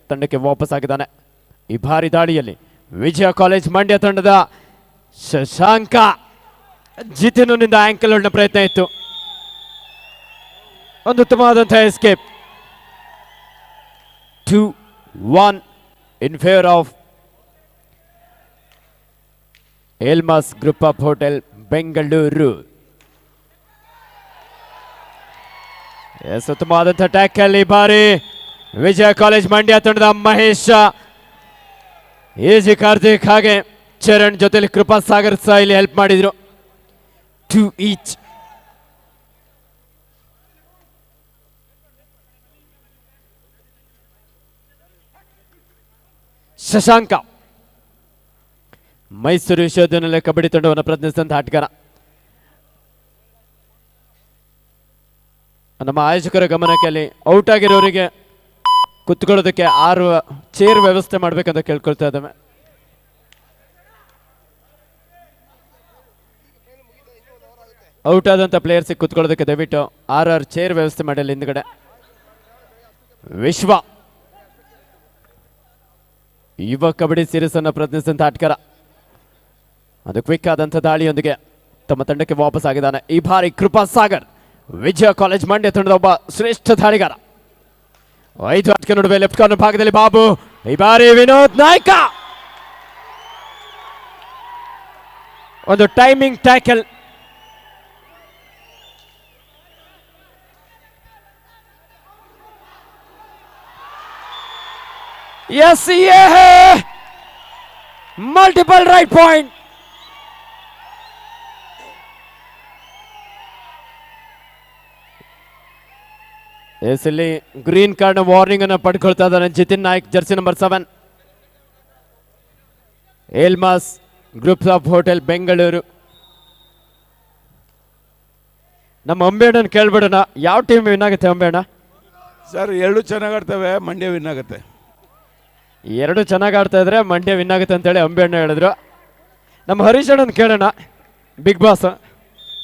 ತಂಡಕ್ಕೆ ವಾಪಸ್ ಆಗಿದ್ದಾನೆ. ಈ ಭಾರಿ ದಾಳಿಯಲ್ಲಿ ವಿಜಯ ಕಾಲೇಜ್ ಮಂಡ್ಯ ತಂಡದ ಶಶಾಂಕ ಜಿತಿನ್ನಿಂದ ಆಂಕಲ್ ಹೋಲ್ಡ್ನ ಪ್ರಯತ್ನ ಇತ್ತು. ಒಂದು ಉತ್ತಮವಾದಂತಹ escape. 2-1 in favour of Elmas group of hotel Bengaluru. ಉತ್ತಮವಾದಂತಹ ಟ್ಯಾಕಲ್ ಈ ಬಾರಿ ವಿಜಯ ಕಾಲೇಜ್ ಮಂಡ್ಯ ತಂಡದ ಮಹೇಶ್, ಎಜಿ ಕಾರ್ತಿಕ್ ಹಾಗೆ ಚರಣ್ ಜೊತೆಲಿ ಕೃಪಾ ಸಾಗರ್ ಸಹ ಇಲ್ಲಿ ಹೆಲ್ಪ್ ಮಾಡಿದ್ರು. 2 each. ಶಶಾಂಕ ಮೈಸೂರು ವಿಶ್ವವಿದ್ಯಾನಿಲಯ ಕಬಡ್ಡಿ ತಂಡವನ್ನು ಪ್ರತಿನಿಧಿಸಿದಂತ ಆಟಗಾರ. ನಮ್ಮ ಆಯೋಜಕರ ಗಮನಕ್ಕೆ ಅಲ್ಲಿ ಔಟ್ ಆಗಿರೋರಿಗೆ ಕುತ್ಕೊಳ್ಳೋದಕ್ಕೆ 6 ಚೇರ್ ವ್ಯವಸ್ಥೆ ಮಾಡ್ಬೇಕಂತ ಕೇಳ್ಕೊಳ್ತಾ ಇದ್ದಾವೆ. ಔಟ್ ಆದಂತ ಪ್ಲೇಯರ್ಸ್ ಕುತ್ಕೊಳ್ಳೋದಕ್ಕೆ ದಯವಿಟ್ಟು 6 ಚೇರ್ ವ್ಯವಸ್ಥೆ ಮಾಡಿ ಅಲ್ಲಿ ಹಿಂದ್ಗಡೆ. ವಿಶ್ವ ಯುವ ಕಬಡ್ಡಿ ಸೀರೀಸ್ ಅನ್ನು ಪ್ರತಿನಿಧಿಸಿದಂತ ಆಟಗಾರ. ಅದು ಕ್ವಿಕ್ ಆದಂತ ದಾಳಿಯೊಂದಿಗೆ ತಮ್ಮ ತಂಡಕ್ಕೆ ವಾಪಸ್ ಆಗಿದ್ದಾನೆ. ಈ ಬಾರಿ ಕೃಪಾ ಸಾಗರ್ ವಿಜಯ ಕಾಲೇಜ್ ಮಂಡ್ಯ ತಂಡದ ಒಬ್ಬ ಶ್ರೇಷ್ಠ ದಾಳಿಗಾರ. 5 ಆಟಕ್ಕೆ ನಡುವೆ ಲೆಫ್ಟ್ ಕಾರ್ನರ್ ಭಾಗದಲ್ಲಿ ಬಾಬು, ಈ ಬಾರಿ ವಿನೋದ್ ನಾಯ್ಕ ಒಂದು ಟೈಮಿಂಗ್ ಟ್ಯಾಕಲ್. यस ये है मल्टीपल राइट पॉइंट. ಇಲ್ಲಿ ಗ್ರೀನ್ ಕಾರ್ಡ್ ವಾರ್ನಿಂಗ್ ಅನ್ನು ಪಡ್ಕೊಳ್ತಾ ಇದ್ದಾನೆ Jithin Naik, jersey number 7, Elmas group of hotel Bengaluru. ನಮ್ಮ ಅಂಬೇಣ್ಣನ ಕೇಳ್ಬಿಡೋಣ, ಯಾವ ಟೀಮ್ ವಿನ್ ಆಗುತ್ತೆ ಅಂಬೇಣ್ಣ? ಸರ್ 2 ಚೆನ್ನಾಗಿ ಆಡ್ತವೆ, ಮಂಡ್ಯ ವಿನ್ ಆಗುತ್ತೆ. 2 ಚೆನ್ನಾಗಿ ಆಡ್ತಾ ಇದ್ರೆ ಮಂಡ್ಯ ವಿನ್ ಆಗುತ್ತೆ ಅಂತೇಳಿ ಅಂಬೇಣ್ಣ ಹೇಳಿದ್ರು. ನಮ್ಮ ಹರೀಶ್ ಅಣ್ಣನ ಕೇಳೋಣ, ಬಿಗ್ ಬಾಸ್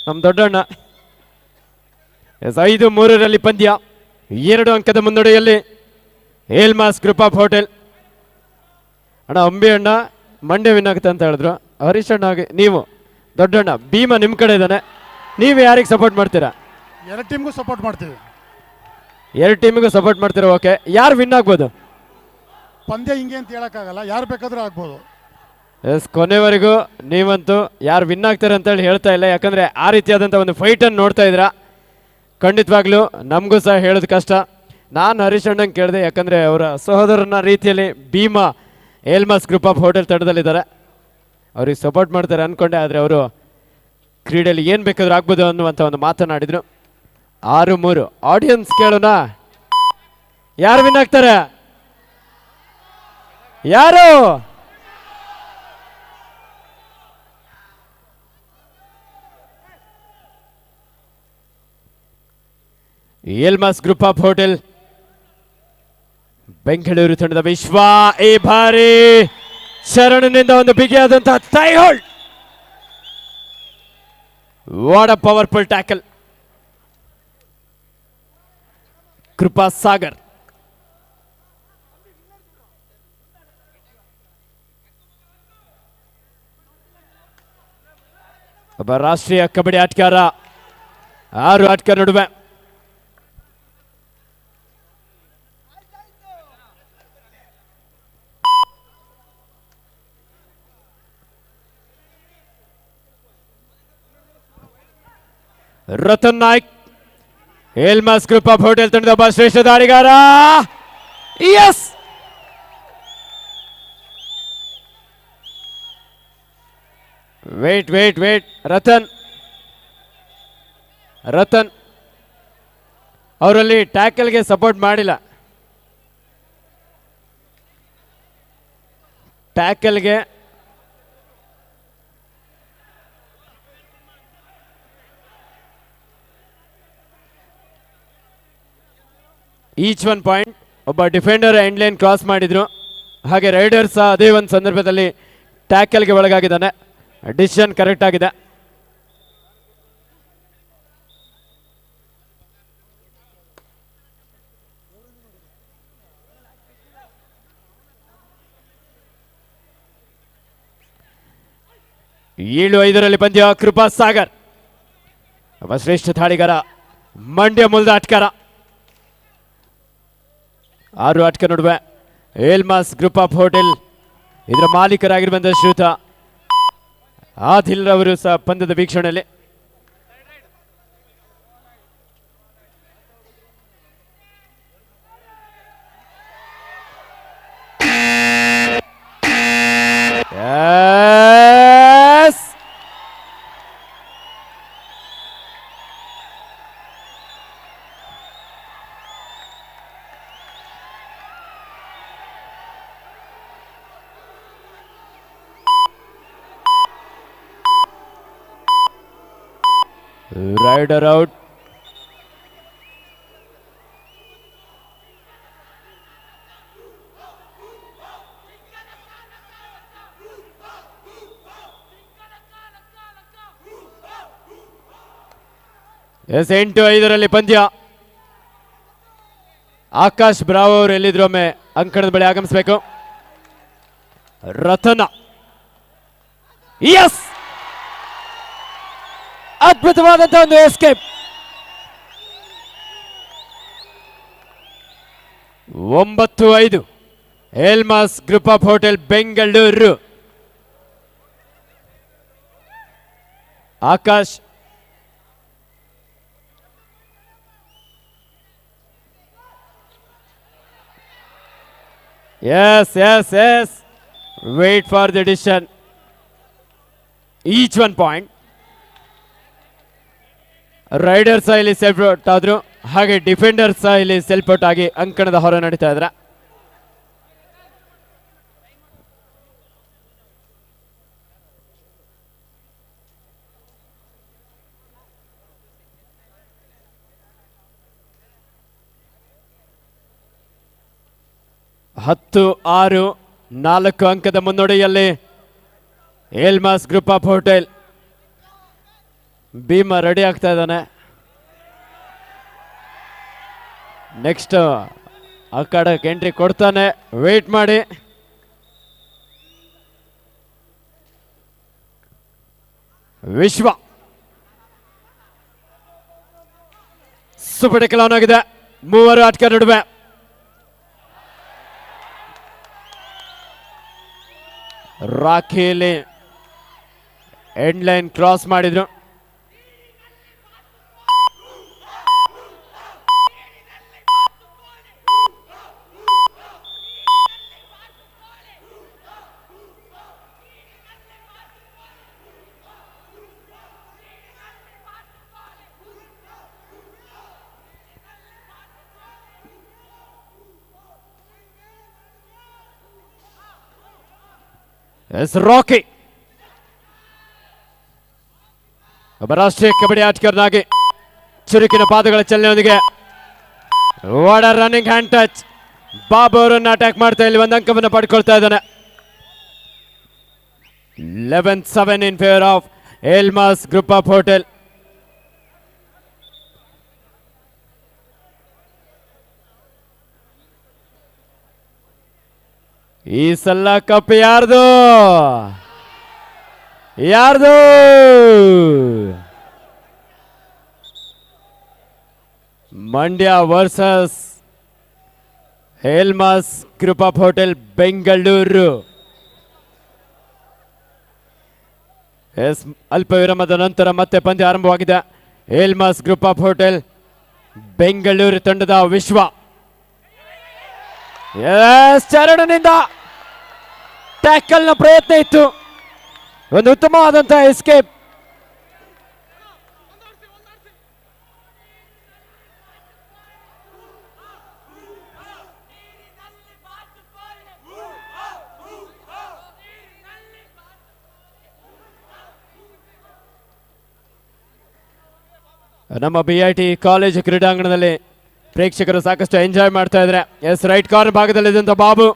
ನಮ್ಮ ದೊಡ್ಡಣ್ಣ. 5-3 ಪಂದ್ಯ, 2 ಅಂಕದ ಮುನ್ನಡೆಯಲ್ಲಿ ಎಲ್ಮಾಸ್ ಗ್ರೂಪ್ ಆಫ್ ಹೋಟೆಲ್. ಅಣ್ಣ ಅಂಬಿ ಅಣ್ಣ ಮಂಡ್ಯ ವಿನ್ ಆಗುತ್ತೆ ಅಂತ ಹೇಳಿದ್ರು. ಹರೀಶ್ ಅಣ್ಣ ನೀವು ದೊಡ್ಡಣ್ಣ ಭೀಮಾ ನಿಮ್ಮ ಕಡೆ ಇದ್ದಾನೆ, ನೀವು ಯಾರಿಗೆ ಸಪೋರ್ಟ್ ಮಾಡ್ತೀರಾ? 2 ಟೀಮ್ಗೂ ಸಪೋರ್ಟ್ ಮಾಡ್ತೀವಿ. 2 ಟೀಮಿಗೂ ಸಪೋರ್ಟ್ ಮಾಡ್ತೀರಾ? ಓಕೆ, ಯಾರು ವಿನ್ ಆಗ್ಬೋದು? ಪಂದ್ಯ ಹಿಂಗೆ ಅಂತ ಹೇಳಕ್ಕಾಗಲ್ಲ, ಯಾರು ಬೇಕಾದ್ರೂ ಆಗ್ಬೋದು. ಎಸ್, ಕೊನೆವರೆಗೂ ನೀವಂತೂ ಯಾರು ವಿನ್ ಆಗ್ತಾರೆ ಅಂತೇಳಿ ಹೇಳ್ತಾ ಇಲ್ಲ, ಯಾಕಂದರೆ ಆ ರೀತಿಯಾದಂಥ ಒಂದು ಫೈಟನ್ನು ನೋಡ್ತಾ ಇದ್ದೀರಾ. ಖಂಡಿತವಾಗ್ಲೂ ನಮಗೂ ಸಹ ಹೇಳೋದು ಕಷ್ಟ. ನಾನು ಹರೀಶ್ ಅಣ್ಣಂಗೆ ಕೇಳಿದೆ, ಯಾಕಂದರೆ ಅವರ ಸಹೋದರನ ರೀತಿಯಲ್ಲಿ ಭೀಮಾ ಎಲ್ಮಾಸ್ ಗ್ರೂಪ್ ಆಫ್ ಹೋಟೆಲ್ ತಂಡದಲ್ಲಿದ್ದಾರೆ, ಅವ್ರಿಗೆ ಸಪೋರ್ಟ್ ಮಾಡ್ತಾರೆ ಅಂದ್ಕೊಂಡೆ. ಆದರೆ ಅವರು ಕ್ರೀಡೆಯಲ್ಲಿ ಏನು ಬೇಕಾದ್ರೂ ಆಗ್ಬೋದು ಅನ್ನುವಂಥ ಒಂದು ಮಾತನಾಡಿದರು. 6-3 ಆಡಿಯನ್ಸ್ ಕೇಳೋಣ, ಯಾರು ವಿನ್ ಆಗ್ತಾರೆ? ಯಾರು? Elmas group of hotel Bengaluru ತಂಡದ ವಿಶ್ವ. ಈ ಬಾರಿ ಶರಣನಿಂದ ಒಂದು ಬಿಗಿಯಾದಂತಹ thigh hold. What a powerful tackle. Krupa Sagar ಒಬ್ಬ ರಾಷ್ಟ್ರೀಯ ಕಬಡ್ಡಿ ಆಟಗಾರ. 6 ಆಟಗಾರ ನಡುವೆ Ratan Naik Elmas group of hotel ತಂಡದ ಒಬ್ಬ ಶ್ರೇಷ್ಠ ದಾಳಿಗಾರ. ಎಸ್, ವೇಟ್ ರತನ್ ಅವರಲ್ಲಿ ಟ್ಯಾಕಲ್ಗೆ ಸಪೋರ್ಟ್ ಮಾಡಿಲ್ಲ. ಟ್ಯಾಕಲ್ಗೆ ಈಚ್ 1 ಪಾಯಿಂಟ್. ಒಬ್ಬ ಡಿಫೆಂಡರ್ ಎಂಡ್ ಲೈನ್ ಕ್ರಾಸ್ ಮಾಡಿದ್ರು, ಹಾಗೆ ರೈಡರ್ ಸಹ ಅದೇ ಒಂದು ಸಂದರ್ಭದಲ್ಲಿ ಟ್ಯಾಕಲ್ಗೆ ಒಳಗಾಗಿದ್ದಾನೆ. ಡಿಸಿಷನ್ ಕರೆಕ್ಟ್ ಆಗಿದೆ. 7-5 ಪಂದ್ಯ. ಕೃಪಾ ಸಾಗರ್ ಒಬ್ಬ ಶ್ರೇಷ್ಠ ದಾಳಿಗಾರ, ಮಂಡ್ಯ ಮೂಲದ ಆಟಗಾರ. 6 ಆಟಗಾರ ನಡುವೆ ಏಲ್ಮಾಸ್ ಗ್ರೂಪ್ ಆಫ್ ಹೋಟೆಲ್ ಇದರ ಮಾಲೀಕರಾಗಿರುವಂಥ ಶ್ರೀಯುತ ಆದಿಲ್ ರವರು ಸಹ ಪಂದ್ಯದ ವೀಕ್ಷಣೆಯಲ್ಲಿ. Rider out. ಎಸ್ 8-5 ಪಂದ್ಯ. ಆಕಾಶ್ ಬ್ರಾವ್ ಅವರು ಎಲ್ಲಿದ್ರು ಒಮ್ಮೆ ಅಂಕಣದ ಬಳಿ ಆಗಮಿಸಬೇಕು. ರತನ, ಎಸ್, ಅದ್ಭುತವಾದಂತಹ ಒಂದು escape. 9-5 Elmas group of hotel Bengaluru. Akash yes, wait for the decision, each 1 point. Raider ಸಹ ಇಲ್ಲಿ ಸೆಲ್ಫ್ ಔಟ್ ಆದ್ರು, ಹಾಗೆ ಡಿಫೆಂಡರ್ ಸಹ ಇಲ್ಲಿ ಸೆಲ್ಫ್ ಔಟ್ ಆಗಿ ಅಂಕಣದ ಹೊರ ನಡೀತಾ ಇದ್ರ. ಹತ್ತು 6 4 ಅಂಕದ ಮುನ್ನಡೆಯಲ್ಲಿ Elmas group of hotel. Bhima ready ಆಗ್ತಾ ಇದ್ದಾನೆ. ನೆಕ್ಸ್ಟ್ ಆ ಕಡೆಗೆ ಎಂಟ್ರಿ ಕೊಡ್ತಾನೆ, ವೇಟ್ ಮಾಡಿ. ವಿಶ್ವ ಸೂಪರ್ ಟೆಕಲ್ ಆನ್ ಆಗಿದೆ. 3 ಆಟಗಾರ ನಡುವೆ ರಾಖಿಲಿ ಎಂಡ್ ಲೈನ್ ಕ್ರಾಸ್ ಮಾಡಿದ್ರು. ಎಸ್ ರಾಕಿ ಒಬ್ಬ ರಾಷ್ಟ್ರೀಯ ಕಬಡ್ಡಿ ಆಟಗಾರನಾಗಿ ಚುರುಕಿನ ಪಾದಗಳ ಚಲನೆಯೊಂದಿಗೆ ವಾಡ ರನ್ನಿಂಗ್ ಹ್ಯಾಂಡ್ ಟಚ್. ಬಾಬು ಅವರನ್ನು ಅಟ್ಯಾಕ್ ಮಾಡ್ತಾ ಇಲ್ಲಿ ಒಂದು ಅಂಕವನ್ನು ಪಡ್ಕೊಳ್ತಾ ಇದ್ದಾನೆ. 11-7 in favour of Elmas group of hotel. ಈ ಸಲ ಕಪ್ ಯಾರ್ದು? Mandya versus Elmas group of hotel Bengaluru. Yes, ಅಲ್ಪ ವಿರಾಮದ ನಂತರ ಮತ್ತೆ ಪಂದ್ಯ ಆರಂಭವಾಗಿದೆ. Elmas group of hotel Bengaluru ತಂಡದ ವಿಶ್ವ ಚರಣನಿಂದ ಟ್ಯಾಕಲ್ನ ಪ್ರಯತ್ನ ಇತ್ತು, ಒಂದು ಉತ್ತಮವಾದಂತಹ ಎಸ್ಕೇಪ್. ನಮ್ಮ BIT ಕಾಲೇಜು ಕ್ರೀಡಾಂಗಣದಲ್ಲಿ ಪ್ರೇಕ್ಷಕರು ಸಾಕಷ್ಟು ಎಂಜಾಯ್ ಮಾಡ್ತಾ ಇದ್ದಾರೆ. ಎಸ್, ರೈಟ್ ಕಾರ್ನರ್ ಭಾಗದಲ್ಲಿದ್ದಂಥ ಬಾಬು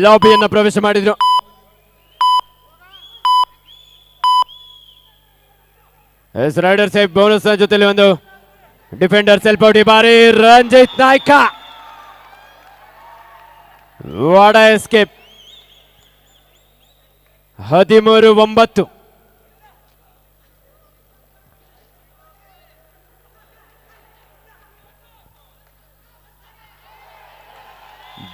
ಲಾಬಿಯನ್ನು ಪ್ರವೇಶ ಮಾಡಿದ್ರು. ಎಸ್, ರೈಡರ್ ಸೇಫ್ ಬೋನಸ್ ಜೊತೆಲಿ ಒಂದು ಡಿಫೆಂಡರ್ ಸೆಲ್ಫ್ ಔಟ್. ಈ ಬಾರಿ ರಂಜಿತ್ ನಾಯ್ಕ ವಾಡ ಎಸ್ಕೇಪ್. 13-9.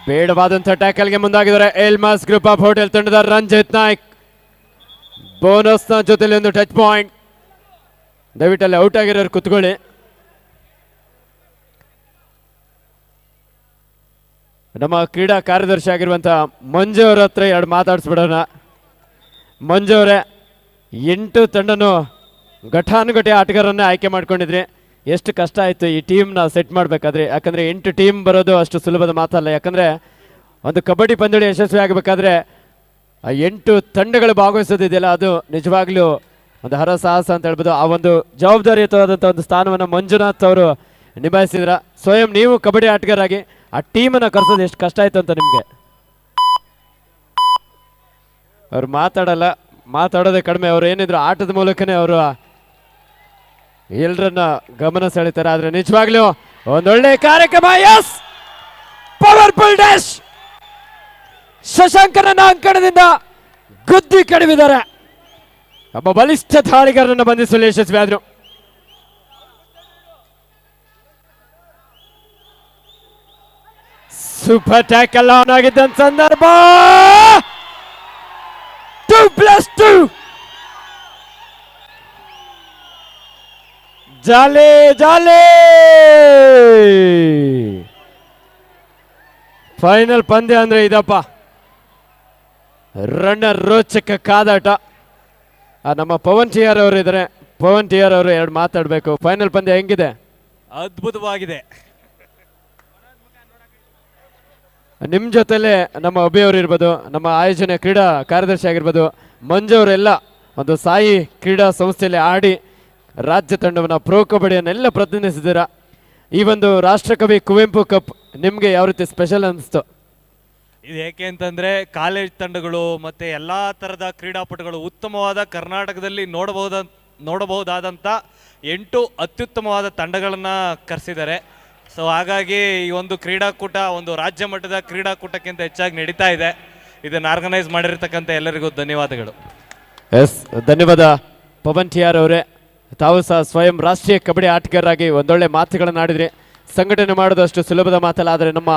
ಬೇಡವಾದಂಥ ಟ್ಯಾಕಲ್ಗೆ ಮುಂದಾಗಿದ್ದಾರೆ ಎಲ್ಮಾಸ್ ಗ್ರೂಪ್ ಆಫ್ ಹೋಟೆಲ್ ತಂಡದ ರಂಜಿತ್ ನಾಯ್ಕ್. ಬೋನಸ್ನ ಜೊತೆಲಿ ಒಂದು ಟಚ್ ಪಾಯಿಂಟ್. ದಯವಿಟ್ಟಲ್ಲಿ ಔಟ್ ಆಗಿರೋರು ಕುತ್ಕೊಳ್ಳಿ. ನಮ್ಮ ಕ್ರೀಡಾ ಕಾರ್ಯದರ್ಶಿ ಆಗಿರುವಂಥ ಮಂಜು ಅವರ ಹತ್ರ ಎರಡು ಮಾತಾಡಿಸ್ಬಿಡೋಣ. ಮಂಜು ಅವರೇ, 8 ತಂಡನೂ ಘಟಾನುಘಟಿ ಆಟಗಾರರನ್ನೇ ಆಯ್ಕೆ ಮಾಡ್ಕೊಂಡಿದ್ರಿ. ಎಷ್ಟು ಕಷ್ಟ ಆಯಿತು ಈ ಟೀಮ್ನ ಸೆಟ್ ಮಾಡಬೇಕಾದ್ರೆ? ಯಾಕಂದರೆ 8 ಟೀಮ್ ಬರೋದು ಅಷ್ಟು ಸುಲಭದ ಮಾತಲ್ಲ. ಯಾಕಂದರೆ ಒಂದು ಕಬಡ್ಡಿ ಪಂದ್ಯಾವಳಿ ಯಶಸ್ವಿ ಆಗಬೇಕಾದ್ರೆ 8 ತಂಡಗಳು ಭಾಗವಹಿಸೋದಿದೆಯಲ್ಲ, ಅದು ನಿಜವಾಗ್ಲೂ ಒಂದು ಹರಸಾಹಸ ಅಂತ ಹೇಳ್ಬೋದು. ಆ ಒಂದು ಜವಾಬ್ದಾರಿಯುತವಾದಂಥ ಒಂದು ಸ್ಥಾನವನ್ನು ಮಂಜುನಾಥ್ ಅವರು ನಿಭಾಯಿಸಿದ್ರ. ಸ್ವಯಂ ನೀವು ಕಬಡ್ಡಿ ಆಟಗಾರಾಗಿ ಆ ಟೀಮನ್ನು ಕರೆಸೋದು ಎಷ್ಟು ಕಷ್ಟ ಆಯಿತು ಅಂತ ನಿಮಗೆ? ಅವ್ರು ಮಾತಾಡೋದೇ ಕಡಿಮೆ. ಅವ್ರು ಏನಿದ್ರು ಆಟದ ಮೂಲಕನೇ ಅವರು ಎಲ್ಲರನ್ನ ಗಮನ ಸೆಳೀತಾರೆ. ಆದ್ರೆ ನಿಜವಾಗ್ಲೂ ಒಂದೊಳ್ಳೆ ಕಾರ್ಯಕ್ರಮ. Yes, powerful dash. ಶಶಾಂಕನನ್ನ ಅಂಕಣದಿಂದ ಗುದ್ದಿ ಕಡಿವಿದ್ದಾರೆ. ಒಬ್ಬ ಬಲಿಷ್ಠ ದಾಳಿಗಾರರನ್ನ ಬಂಧಿಸಲು ಯಶಸ್ವಿ ಆದ್ರು. ಸೂಪರ್ ಟ್ಯಾಕಲ್ ಆನ್ ಆಗಿದ್ದ ಸಂದರ್ಭ. 2+2 ಜಾಲೆ ಜಾಲೆ. ಫೈನಲ್ ಪಂದ್ಯ ಅಂದ್ರೆ ಇದಪ್ಪ, ರನ್ನರ್ ರೋಚಕ ಕಾದಾಟ. ನಮ್ಮ ಪವನ್ ಟಿ ಆರ್ ಅವರು ಇದ್ದಾರೆ. ಪವನ್ ಟಿ ಆರ್ ಅವರು ಎರಡು ಮಾತಾಡಬೇಕು. ಫೈನಲ್ ಪಂದ್ಯ ಹೆಂಗಿದೆ? ಅದ್ಭುತವಾಗಿದೆ. ನಿಮ್ಮ ಜೊತೆಲೆ ನಮ್ಮ ಅಭಿ ಅವರು ಇರ್ಬೋದು, ನಮ್ಮ ಆಯೋಜನೆ ಕ್ರೀಡಾ ಕಾರ್ಯದರ್ಶಿ ಆಗಿರ್ಬೋದು, ಮಂಜು ಅವರೆಲ್ಲ ಒಂದು ಸಾಯಿ ಕ್ರೀಡಾ ಸಂಸ್ಥೆಯಲ್ಲಿ ಆಡಿ ರಾಜ್ಯ ತಂಡವನ್ನು ಪ್ರೋ ಕಬಡ್ಡಿಯನ್ನೆಲ್ಲ ಪ್ರತಿನಿಧಿಸಿದ್ದೀರಾ. ಈ ಒಂದು ರಾಷ್ಟ್ರಕವಿ ಕುವೆಂಪು ಕಪ್ ನಿಮಗೆ ಯಾವ ರೀತಿ ಸ್ಪೆಷಲ್ ಅನಿಸ್ತು? ಇದು ಏಕೆ ಅಂತಂದರೆ ಕಾಲೇಜ್ ತಂಡಗಳು ಮತ್ತು ಎಲ್ಲ ಥರದ ಕ್ರೀಡಾಪಟುಗಳು ಉತ್ತಮವಾದ ಕರ್ನಾಟಕದಲ್ಲಿ ನೋಡಬಹುದಾದಂಥ 8 ಅತ್ಯುತ್ತಮವಾದ ತಂಡಗಳನ್ನು ಕರೆಸಿದ್ದಾರೆ. ಸೊ ಹಾಗಾಗಿ ಈ ಒಂದು ಕ್ರೀಡಾಕೂಟ ಒಂದು ರಾಜ್ಯ ಮಟ್ಟದ ಕ್ರೀಡಾಕೂಟಕ್ಕಿಂತ ಹೆಚ್ಚಾಗಿ ನಡೀತಾ ಇದೆ. ಇದನ್ನು ಆರ್ಗನೈಸ್ ಮಾಡಿರ್ತಕ್ಕಂಥ ಎಲ್ಲರಿಗೂ ಧನ್ಯವಾದಗಳು. ಎಸ್, ಧನ್ಯವಾದ ಪವನ್ ಟಿ ಆರ್ ಅವರೇ. ತಾವು ಸಹ ಸ್ವಯಂ ರಾಷ್ಟ್ರೀಯ ಕಬಡ್ಡಿ ಆಟಗಾರರಾಗಿ ಒಂದೊಳ್ಳೆ ಮಾತುಗಳನ್ನು ಆಡಿದ್ರಿ. ಸಂಘಟನೆ ಮಾಡೋದು ಅಷ್ಟು ಸುಲಭದ ಮಾತಲ್ಲ. ಆದರೆ ನಮ್ಮ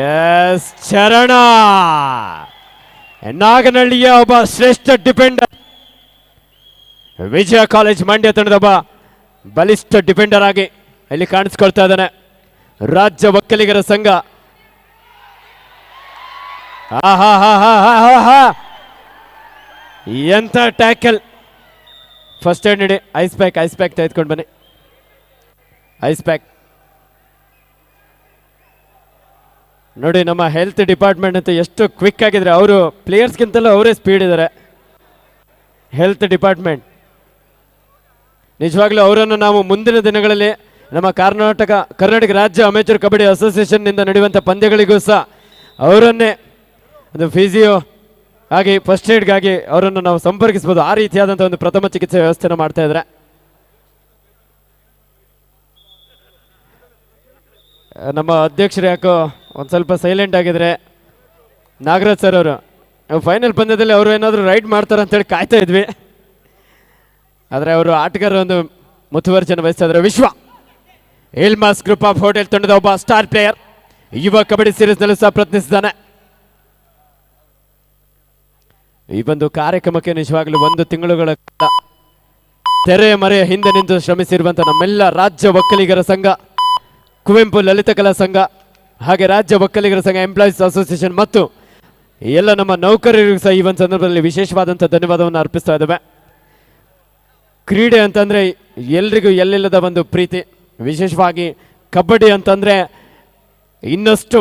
ಎಸ್ ಚರಣ ನಾಗನಹಳ್ಳಿಯ ಒಬ್ಬ ಶ್ರೇಷ್ಠ ಡಿಫೆಂಡರ್, ವಿಜಯ ಕಾಲೇಜ್ ಮಂಡ್ಯ ತಂಡದ ಒಬ್ಬ ಬಲಿಷ್ಠ ಡಿಫೆಂಡರ್ ಆಗಿ ಇಲ್ಲಿ ಕಾಣಿಸ್ಕೊಳ್ತಾ ಇದ್ದಾನೆ. ರಾಜ್ಯ ಒಕ್ಕಲಿಗರ ಸಂಘ ಎಂತ ಟ್ಯಾಕಲ್. ಫಸ್ಟ್ ಏಡ್ ನೀಡಿ. ಐಸ್ ಪ್ಯಾಕ್ ತೆಗೆದುಕೊಂಡು ಬನ್ನಿ. ಐಸ್ ಪ್ಯಾಕ್ ನೋಡಿ. ನಮ್ಮ ಹೆಲ್ತ್ ಡಿಪಾರ್ಟ್ಮೆಂಟ್ ಅಂತ ಎಷ್ಟು ಕ್ವಿಕ್ ಆಗಿದ್ರೆ, ಅವರು ಪ್ಲೇಯರ್ಸ್ಗಿಂತಲೂ ಅವರೇ ಸ್ಪೀಡ್ ಇದ್ದಾರೆ. ಹೆಲ್ತ್ ಡಿಪಾರ್ಟ್ಮೆಂಟ್ ನಿಜವಾಗ್ಲೂ ಅವರನ್ನು ನಾವು ಮುಂದಿನ ದಿನಗಳಲ್ಲಿ ನಮ್ಮ ಕರ್ನಾಟಕ ರಾಜ್ಯ ಅಮೇಚೂರ್ ಕಬಡ್ಡಿ ಅಸೋಸಿಯೇಷನ್ನಿಂದ ನಡೆಯುವಂಥ ಪಂದ್ಯಗಳಿಗೂ ಸಹ ಅವರನ್ನೇ ಒಂದು ಫಿಸಿಯೋ ಆಗಿ ಫಸ್ಟ್ ಏಡ್ಗಾಗಿ ಅವರನ್ನು ನಾವು ಸಂಪರ್ಕಿಸ್ಬೋದು. ಆ ರೀತಿಯಾದಂಥ ಒಂದು ಪ್ರಥಮ ಚಿಕಿತ್ಸೆ ವ್ಯವಸ್ಥೆನ ಮಾಡ್ತಾ ಇದ್ದಾರೆ. ನಮ್ಮ ಅಧ್ಯಕ್ಷರು ಯಾಕೋ ಒಂದು ಸ್ವಲ್ಪ ಸೈಲೆಂಟ್ ಆಗಿದ್ರೆ, ನಾಗರಾಜ್ ಸರ್ ಅವರು ಫೈನಲ್ ಪಂದ್ಯದಲ್ಲಿ ಅವರು ಏನಾದರೂ ರೈಡ್ ಮಾಡ್ತಾರೆ ಅಂತೇಳಿ ಕಾಯ್ತಾ ಇದ್ವಿ. ಆದರೆ ಅವರು ಆಟಗಾರರ ಒಂದು ಮುತುವರ್ಜನ ವಹಿಸ್ತಾ ಇದ್ದಾರೆ. ವಿಶ್ವ ಎಲ್ಮಾಸ್ ಗ್ರೂಪ್ ಆಫ್ ಹೋಟೆಲ್ ತಂಡದ ಒಬ್ಬ ಸ್ಟಾರ್ ಪ್ಲೇಯರ್, ಯುವ ಕಬಡ್ಡಿ ಸೀರೀಸ್ನಲ್ಲೂ ಸಹ ಪ್ರಯತ್ನಿಸಿದ್ದಾನೆ. ಈ ಒಂದು ಕಾರ್ಯಕ್ರಮಕ್ಕೆ ನಿಜವಾಗ್ಲೂ 1 ತಿಂಗಳುಗಳ ಕಾಲ ತೆರೆಯ ಮರೆಯ ಹಿಂದೆ ನಿಂತು ಶ್ರಮಿಸಿರುವಂಥ ನಮ್ಮೆಲ್ಲ ರಾಜ್ಯ ಒಕ್ಕಲಿಗರ ಸಂಘ, ಕುವೆಂಪು ಲಲಿತ ಕಲಾ ಸಂಘ, ಹಾಗೆ ರಾಜ್ಯ ಒಕ್ಕಲಿಗರ ಸಂಘ ಎಂಪ್ಲಾಯೀಸ್ ಅಸೋಸಿಯೇಷನ್ ಮತ್ತು ಎಲ್ಲ ನಮ್ಮ ನೌಕರರಿಗೂ ಸಹ ಈ ಒಂದು ಸಂದರ್ಭದಲ್ಲಿ ವಿಶೇಷವಾದಂಥ ಧನ್ಯವಾದವನ್ನು ಅರ್ಪಿಸ್ತಾ ಇದ್ದೇವೆ. ಕ್ರೀಡೆ ಅಂತಂದರೆ ಎಲ್ರಿಗೂ ಎಲ್ಲೆಲ್ಲದ ಒಂದು ಪ್ರೀತಿ. ವಿಶೇಷವಾಗಿ ಕಬಡ್ಡಿ ಅಂತಂದರೆ ಇನ್ನಷ್ಟು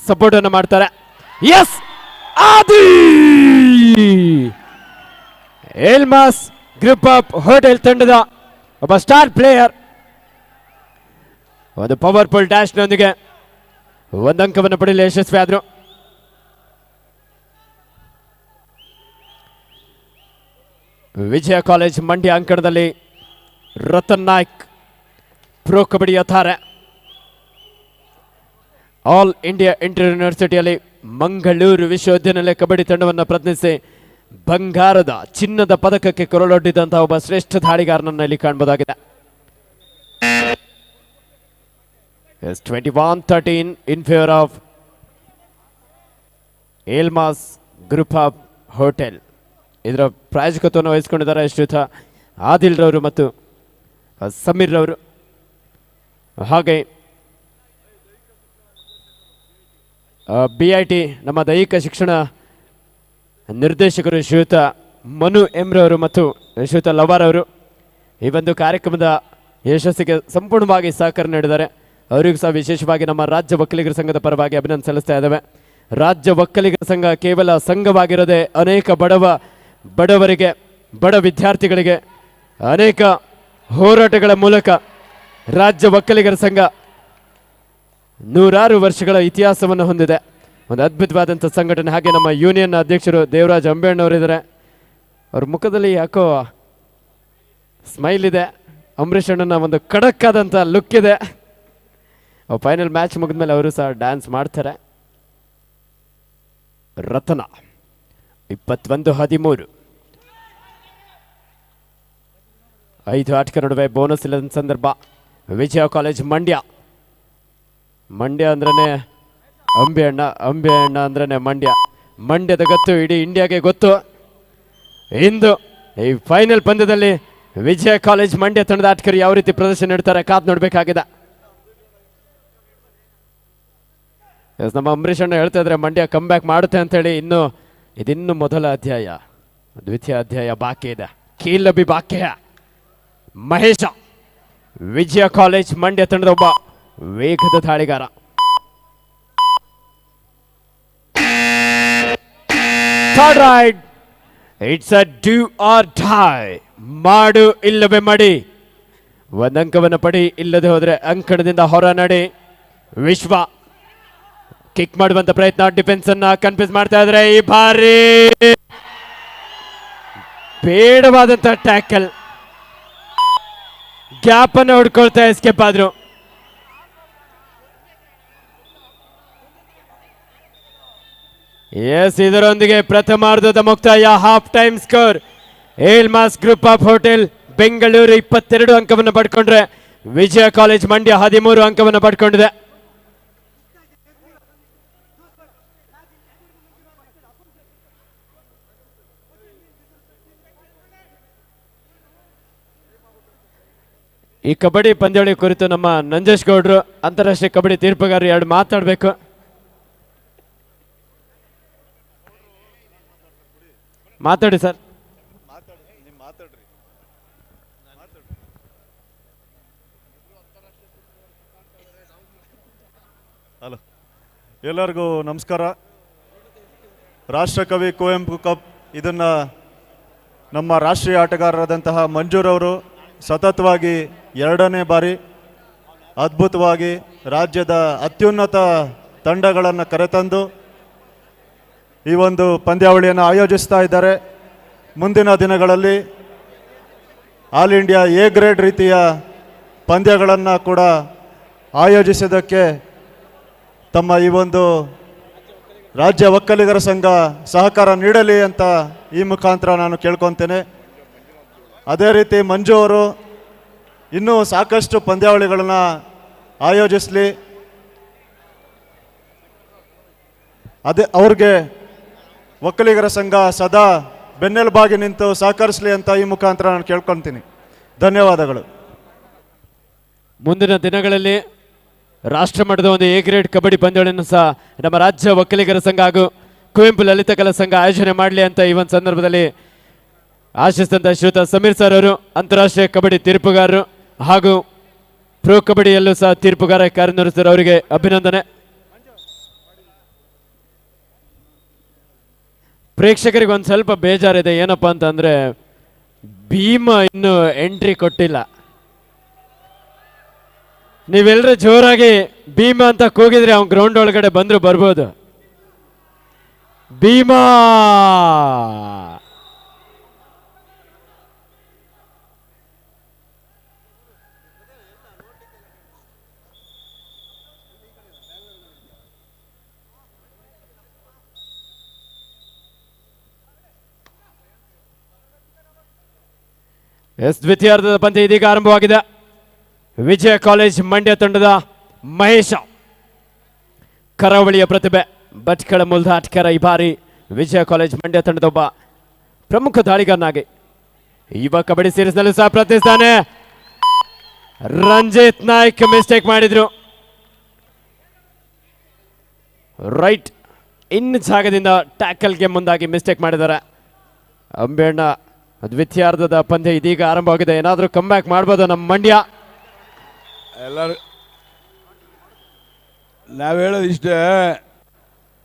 ಸಪೋರ್ಟನ್ನು ಮಾಡ್ತಾರೆ. S, Adi ಎಲ್ಮಾಸ್ group of hotel ತಂಡದ ಒಬ್ಬ ಸ್ಟಾರ್ ಪ್ಲೇಯರ್ ಒಂದು ಪವರ್ಫುಲ್ ಡ್ಯಾಶ್ನೊಂದಿಗೆ 1 ಅಂಕವನ್ನು ಪಡೆಯಲು ಯಶಸ್ವಿ ಆದರು. ವಿಜಯ ಕಾಲೇಜ್ ಮಂಡ್ಯ ಅಂಕಣದಲ್ಲಿ ರತನ್ ನಾಯ್ಕ್ ಪ್ರೋ ಕಬಡ್ಡಿ ಅತಾರೆ. ಆಲ್ ಇಂಡಿಯಾ ಇಂಟರ್ ಯೂನಿವರ್ಸಿಟಿಯಲ್ಲಿ ಮಂಗಳೂರು ವಿಶ್ವವಿದ್ಯಾನಿಲಯ ಕಬಡ್ಡಿ ತಂಡವನ್ನು ಪ್ರತಿನಿಧಿಸಿ ಬಂಗಾರದ ಚಿನ್ನದ ಪದಕಕ್ಕೆ ಕೊರಳೊಡ್ಡಿದಂತಹ ಒಬ್ಬ ಶ್ರೇಷ್ಠ ದಾಳಿಗಾರನನ್ನು ಇಲ್ಲಿ ಕಾಣಬಹುದಾಗಿದೆ. 21-13 in favor of Elmas group of hotel. ಇದರ ಪ್ರಾಯೋಜಕತ್ವವನ್ನು ವಹಿಸಿಕೊಂಡಿದ್ದಾರೆ ಶ್ರೀಯುತ ಆದಿಲ್ ರವರು ಮತ್ತು ಸಮೀರ್ ರವರು. ಹಾಗೆ BIT ನಮ್ಮ ದೈಹಿಕ ಶಿಕ್ಷಣ ನಿರ್ದೇಶಕರು ಶ್ರೀಯುತ ಮನು ಎಂ ರವರು ಮತ್ತು ಶ್ರೀಯುತ ಲವಾರ್ ಅವರು ಈ ಒಂದು ಕಾರ್ಯಕ್ರಮದ ಯಶಸ್ಸಿಗೆ ಸಂಪೂರ್ಣವಾಗಿ ಸಹಕಾರ ನೀಡಿದ್ದಾರೆ. ಅವರಿಗೂ ಸಹ ವಿಶೇಷವಾಗಿ ನಮ್ಮ ರಾಜ್ಯ ಒಕ್ಕಲಿಗರ ಸಂಘದ ಪರವಾಗಿ ಅಭಿನಂದನೆ ಸಲ್ಲಿಸ್ತಾ ಇದ್ದೇವೆ. ರಾಜ್ಯ ಒಕ್ಕಲಿಗರ ಸಂಘ ಕೇವಲ ಸಂಘವಾಗಿರದೆ ಅನೇಕ ಬಡವರಿಗೆ, ಬಡ ವಿದ್ಯಾರ್ಥಿಗಳಿಗೆ ಅನೇಕ ಹೋರಾಟಗಳ ಮೂಲಕ ರಾಜ್ಯ ಒಕ್ಕಲಿಗರ ಸಂಘ ನೂರಾರು ವರ್ಷಗಳ ಇತಿಹಾಸವನ್ನು ಹೊಂದಿದೆ. ಒಂದು ಅದ್ಭುತವಾದಂಥ ಸಂಘಟನೆ. ಹಾಗೆ ನಮ್ಮ ಯೂನಿಯನ್ ಅಧ್ಯಕ್ಷರು ದೇವರಾಜ್ ಅಂಬೇಣ್ಣವರಿದ್ದಾರೆ. ಅವ್ರ ಮುಖದಲ್ಲಿ ಯಾಕೋ ಸ್ಮೈಲ್ ಇದೆ. ಅಂಬರೀಷ್ ಅಣ್ಣನ ಒಂದು ಖಡಕ್ ಆದಂಥ ಲುಕ್ ಇದೆ. ಫೈನಲ್ ಮ್ಯಾಚ್ ಮುಗಿದ್ಮೇಲೆ ಅವರು ಸಹ ಡ್ಯಾನ್ಸ್ ಮಾಡ್ತಾರೆ. ರತನ 21-13. 5 ಆಟಗಾರ ನಡುವೆ ಬೋನಸ್ ಇಲ್ಲದ ಸಂದರ್ಭ. ವಿಜಯ ಕಾಲೇಜ್ ಮಂಡ್ಯ ಅಂದ್ರೇ ಅಂಬೆ ಅಣ್ಣ ಅಂದ್ರೇ ಮಂಡ್ಯದ ಗೊತ್ತು ಇಡೀ ಇಂಡಿಯಾಗೆ ಗೊತ್ತು. ಇಂದು ಈ ಫೈನಲ್ ಪಂದ್ಯದಲ್ಲಿ ವಿಜಯ ಕಾಲೇಜ್ ಮಂಡ್ಯ ತಂಡದ ಆಟಗಾರರು ಯಾವ ರೀತಿ ಪ್ರದರ್ಶನ ನೀಡ್ತಾರೆ ಕಾದ್ ನೋಡಬೇಕಾಗಿದೆ. ನಮ್ಮ ಅಂಬರೀಷ್ ಅಣ್ಣ ಹೇಳ್ತಾ ಇದ್ರೆ ಮಂಡ್ಯ ಕಮ್ ಬ್ಯಾಕ್ ಮಾಡುತ್ತೆ ಅಂತೇಳಿ. ಇದಿನ್ನು ಮೊದಲ ಅಧ್ಯಾಯ, ದ್ವಿತೀಯ ಅಧ್ಯಾಯ ಬಾಕಿ ಇದೆ. ಕೀಲಬಿ ಬಾಕ್ಯ ಮಹೇಶ ವಿಜಯ ಕಾಲೇಜ್ ಮಂಡ್ಯ ತಂಡದ ಒಬ್ಬ ವೇಗದ ದಾಳಿಗಾರ. Third raid. It's a do or die. ಮಾಡು ಇಲ್ಲವೇ ಮಡಿ. ಒಂದಂಕವನ್ನು ಪಡಿ, ಇಲ್ಲದೆ ಹೋದ್ರೆ ಅಂಕಣದಿಂದ ಹೊರ ನಡಿ. ವಿಶ್ವ ಕಿಕ್ ಮಾಡುವಂತ ಪ್ರಯತ್ನ. ಡಿಫೆನ್ಸ್ ಅನ್ನ ಕನ್ಫ್ಯೂಸ್ ಮಾಡ್ತಾ ಇದ್ರೆ ಈ ಬಾರಿ ಬೇಡವಾದಂತ ಟ್ಯಾಕಲ್. ಗ್ಯಾಪ್ ಅನ್ನು ಹುಡ್ಕೊಳ್ತಾ ಎಸ್ಕೇಪ್ ಆದ್ರು. ಎಸ್, ಇದರೊಂದಿಗೆ ಪ್ರಥಮಾರ್ಧದ ಮುಕ್ತಾಯ. Half time score. Elmas group of hotel Bengaluru 22 ಅಂಕವನ್ನು ಪಡ್ಕೊಂಡ್ರೆ ವಿಜಯ ಕಾಲೇಜ್ ಮಂಡ್ಯ 13 ಅಂಕವನ್ನು ಪಡ್ಕೊಂಡಿದೆ. ಈ ಕಬಡ್ಡಿ ಪಂದ್ಯಾವಳಿ ಕುರಿತು ನಮ್ಮ ನಂಜೇಶ್ ಗೌಡ್ರು ಅಂತಾರಾಷ್ಟ್ರೀಯ ಕಬಡ್ಡಿ ತೀರ್ಪುಗಾರರು 2 ಮಾತಾಡಬೇಕು. ಮಾತಾಡಿ ಸರ್. ಹಲೋ, ಎಲ್ಲರಿಗೂ ನಮಸ್ಕಾರ. ರಾಷ್ಟ್ರಕವಿ ಕುವೆಂಪು ಕಪ್ ಇದನ್ನು ನಮ್ಮ ರಾಷ್ಟ್ರೀಯ ಆಟಗಾರರಾದಂತಹ ಮಂಜೂರವರು ಸತತವಾಗಿ 2ನೇ ಬಾರಿ ಅದ್ಭುತವಾಗಿ ರಾಜ್ಯದ ಅತ್ಯುನ್ನತ ತಂಡಗಳನ್ನು ಕರೆತಂದು ಈ ಒಂದು ಪಂದ್ಯಾವಳಿಯನ್ನು ಆಯೋಜಿಸ್ತಾ ಇದ್ದಾರೆ. ಮುಂದಿನ ದಿನಗಳಲ್ಲಿ ಆಲ್ ಇಂಡಿಯಾ ಎ ಗ್ರೇಡ್ ರೀತಿಯ ಪಂದ್ಯಗಳನ್ನು ಕೂಡ ಆಯೋಜಿಸೋದಕ್ಕೆ ತಮ್ಮ ಈ ಒಂದು ರಾಜ್ಯ ಒಕ್ಕಲಿಗರ ಸಂಘ ಸಹಕಾರ ನೀಡಲಿ ಅಂತ ಈ ಮುಖಾಂತರ ನಾನು ಕೇಳ್ಕೊತೇನೆ. ಅದೇ ರೀತಿ ಮಂಜು ಅವರು ಇನ್ನೂ ಸಾಕಷ್ಟು ಪಂದ್ಯಾವಳಿಗಳನ್ನು ಆಯೋಜಿಸಲಿ. ಅವ್ರಿಗೆ ಒಕ್ಕಲಿಗರ ಸಂಘ ಸದಾ ಬೆನ್ನೆಲುಬಾಗಿ ನಿಂತು ಸಹಕರಿಸಲಿ ಅಂತ ಈ ಮುಖಾಂತರ ನಾನು ಕೇಳ್ಕೊತೀನಿ. ಧನ್ಯವಾದಗಳು. ಮುಂದಿನ ದಿನಗಳಲ್ಲಿ ರಾಷ್ಟ್ರ ಮಟ್ಟದ ಒಂದು ಎ ಗ್ರೇಡ್ ಕಬಡ್ಡಿ ಪಂದ್ಯಾವಳಿಯನ್ನು ಸಹ ನಮ್ಮ ರಾಜ್ಯ ಒಕ್ಕಲಿಗರ ಸಂಘ ಹಾಗೂ ಕುವೆಂಪು ಲಲಿತ ಕಲಾ ಸಂಘ ಆಯೋಜನೆ ಮಾಡಲಿ ಅಂತ ಈ ಒಂದು ಸಂದರ್ಭದಲ್ಲಿ ಆಶಿಸಿದಂಥ ಶ್ರೀಯುತ ಸಮೀರ್ ಸರ್ ಅವರು ಅಂತಾರಾಷ್ಟ್ರೀಯ ಕಬಡ್ಡಿ ತೀರ್ಪುಗಾರರು ಹಾಗೂ ಪ್ರೋ ಕಬಡ್ಡಿಯಲ್ಲೂ ಸಹ ತೀರ್ಪುಗಾರ ಕಾರ್ಯನಿರ್ವಹಿಸಿದರು. ಅವರಿಗೆ ಅಭಿನಂದನೆ. ಪ್ರೇಕ್ಷಕರಿಗೆ ಒಂದು ಸ್ವಲ್ಪ ಬೇಜಾರಿದೆ. ಏನಪ್ಪ ಅಂತಂದರೆ ಭೀಮ ಇನ್ನೂ ಎಂಟ್ರಿ ಕೊಟ್ಟಿಲ್ಲ. ನೀವೆಲ್ಲರೂ ಜೋರಾಗಿ ಭೀಮ ಅಂತ ಕೂಗಿದ್ರೆ ಅವ್ನು ಗ್ರೌಂಡ್ ಒಳಗಡೆ ಬಂದರೂ ಬರ್ಬೋದು. ಭೀಮಾ ಎಸ್ ದ್ವಿತೀಯಾರ್ಧದ ಪಂದ್ಯ ಇದೀಗ ಆರಂಭವಾಗಿದೆ. ವಿಜಯ ಕಾಲೇಜ್ ಮಂಡ್ಯ ತಂಡದ ಮಹೇಶ ಕರಾವಳಿಯ ಪ್ರತಿಭೆ ಭಟ್ಕಳ ಮೂಲದ ಆಟಗಾರ. ಈ ಬಾರಿ ವಿಜಯ ಕಾಲೇಜ್ ಮಂಡ್ಯ ತಂಡದ ಒಬ್ಬ ಪ್ರಮುಖ ದಾಳಿಗಾರನಾಗಿ ಯುವ ಕಬಡ್ಡಿ ಸೀರೀಸ್ನಲ್ಲೂ ಸಹ ಪ್ರಯತ್ನಿಸ್ತಾನೆ. ರಂಜಿತ್ ನಾಯ್ಕ್ ಮಿಸ್ಟೇಕ್ ಮಾಡಿದ್ರು. ರೈಟ್ ಇನ್ ಜಾಗದಿಂದ ಟ್ಯಾಕಲ್ಗೆ ಮುಂದಾಗಿ ಮಿಸ್ಟೇಕ್ ಮಾಡಿದ್ದಾರೆ. ಅಂಬೇಣ್ಣ ದ್ವಿತೀಯಾರ್ಧದ ಪಂದ್ಯ ಇದೀಗ ಆರಂಭವಾಗಿದೆ. ಏನಾದರೂ ಕಮ್ ಬ್ಯಾಕ್ ಮಾಡ್ಬೋದು ನಮ್ಮ ಮಂಡ್ಯ. ಎಲ್ಲರೂ ನಾವು ಹೇಳೋದು ಇಷ್ಟೇ,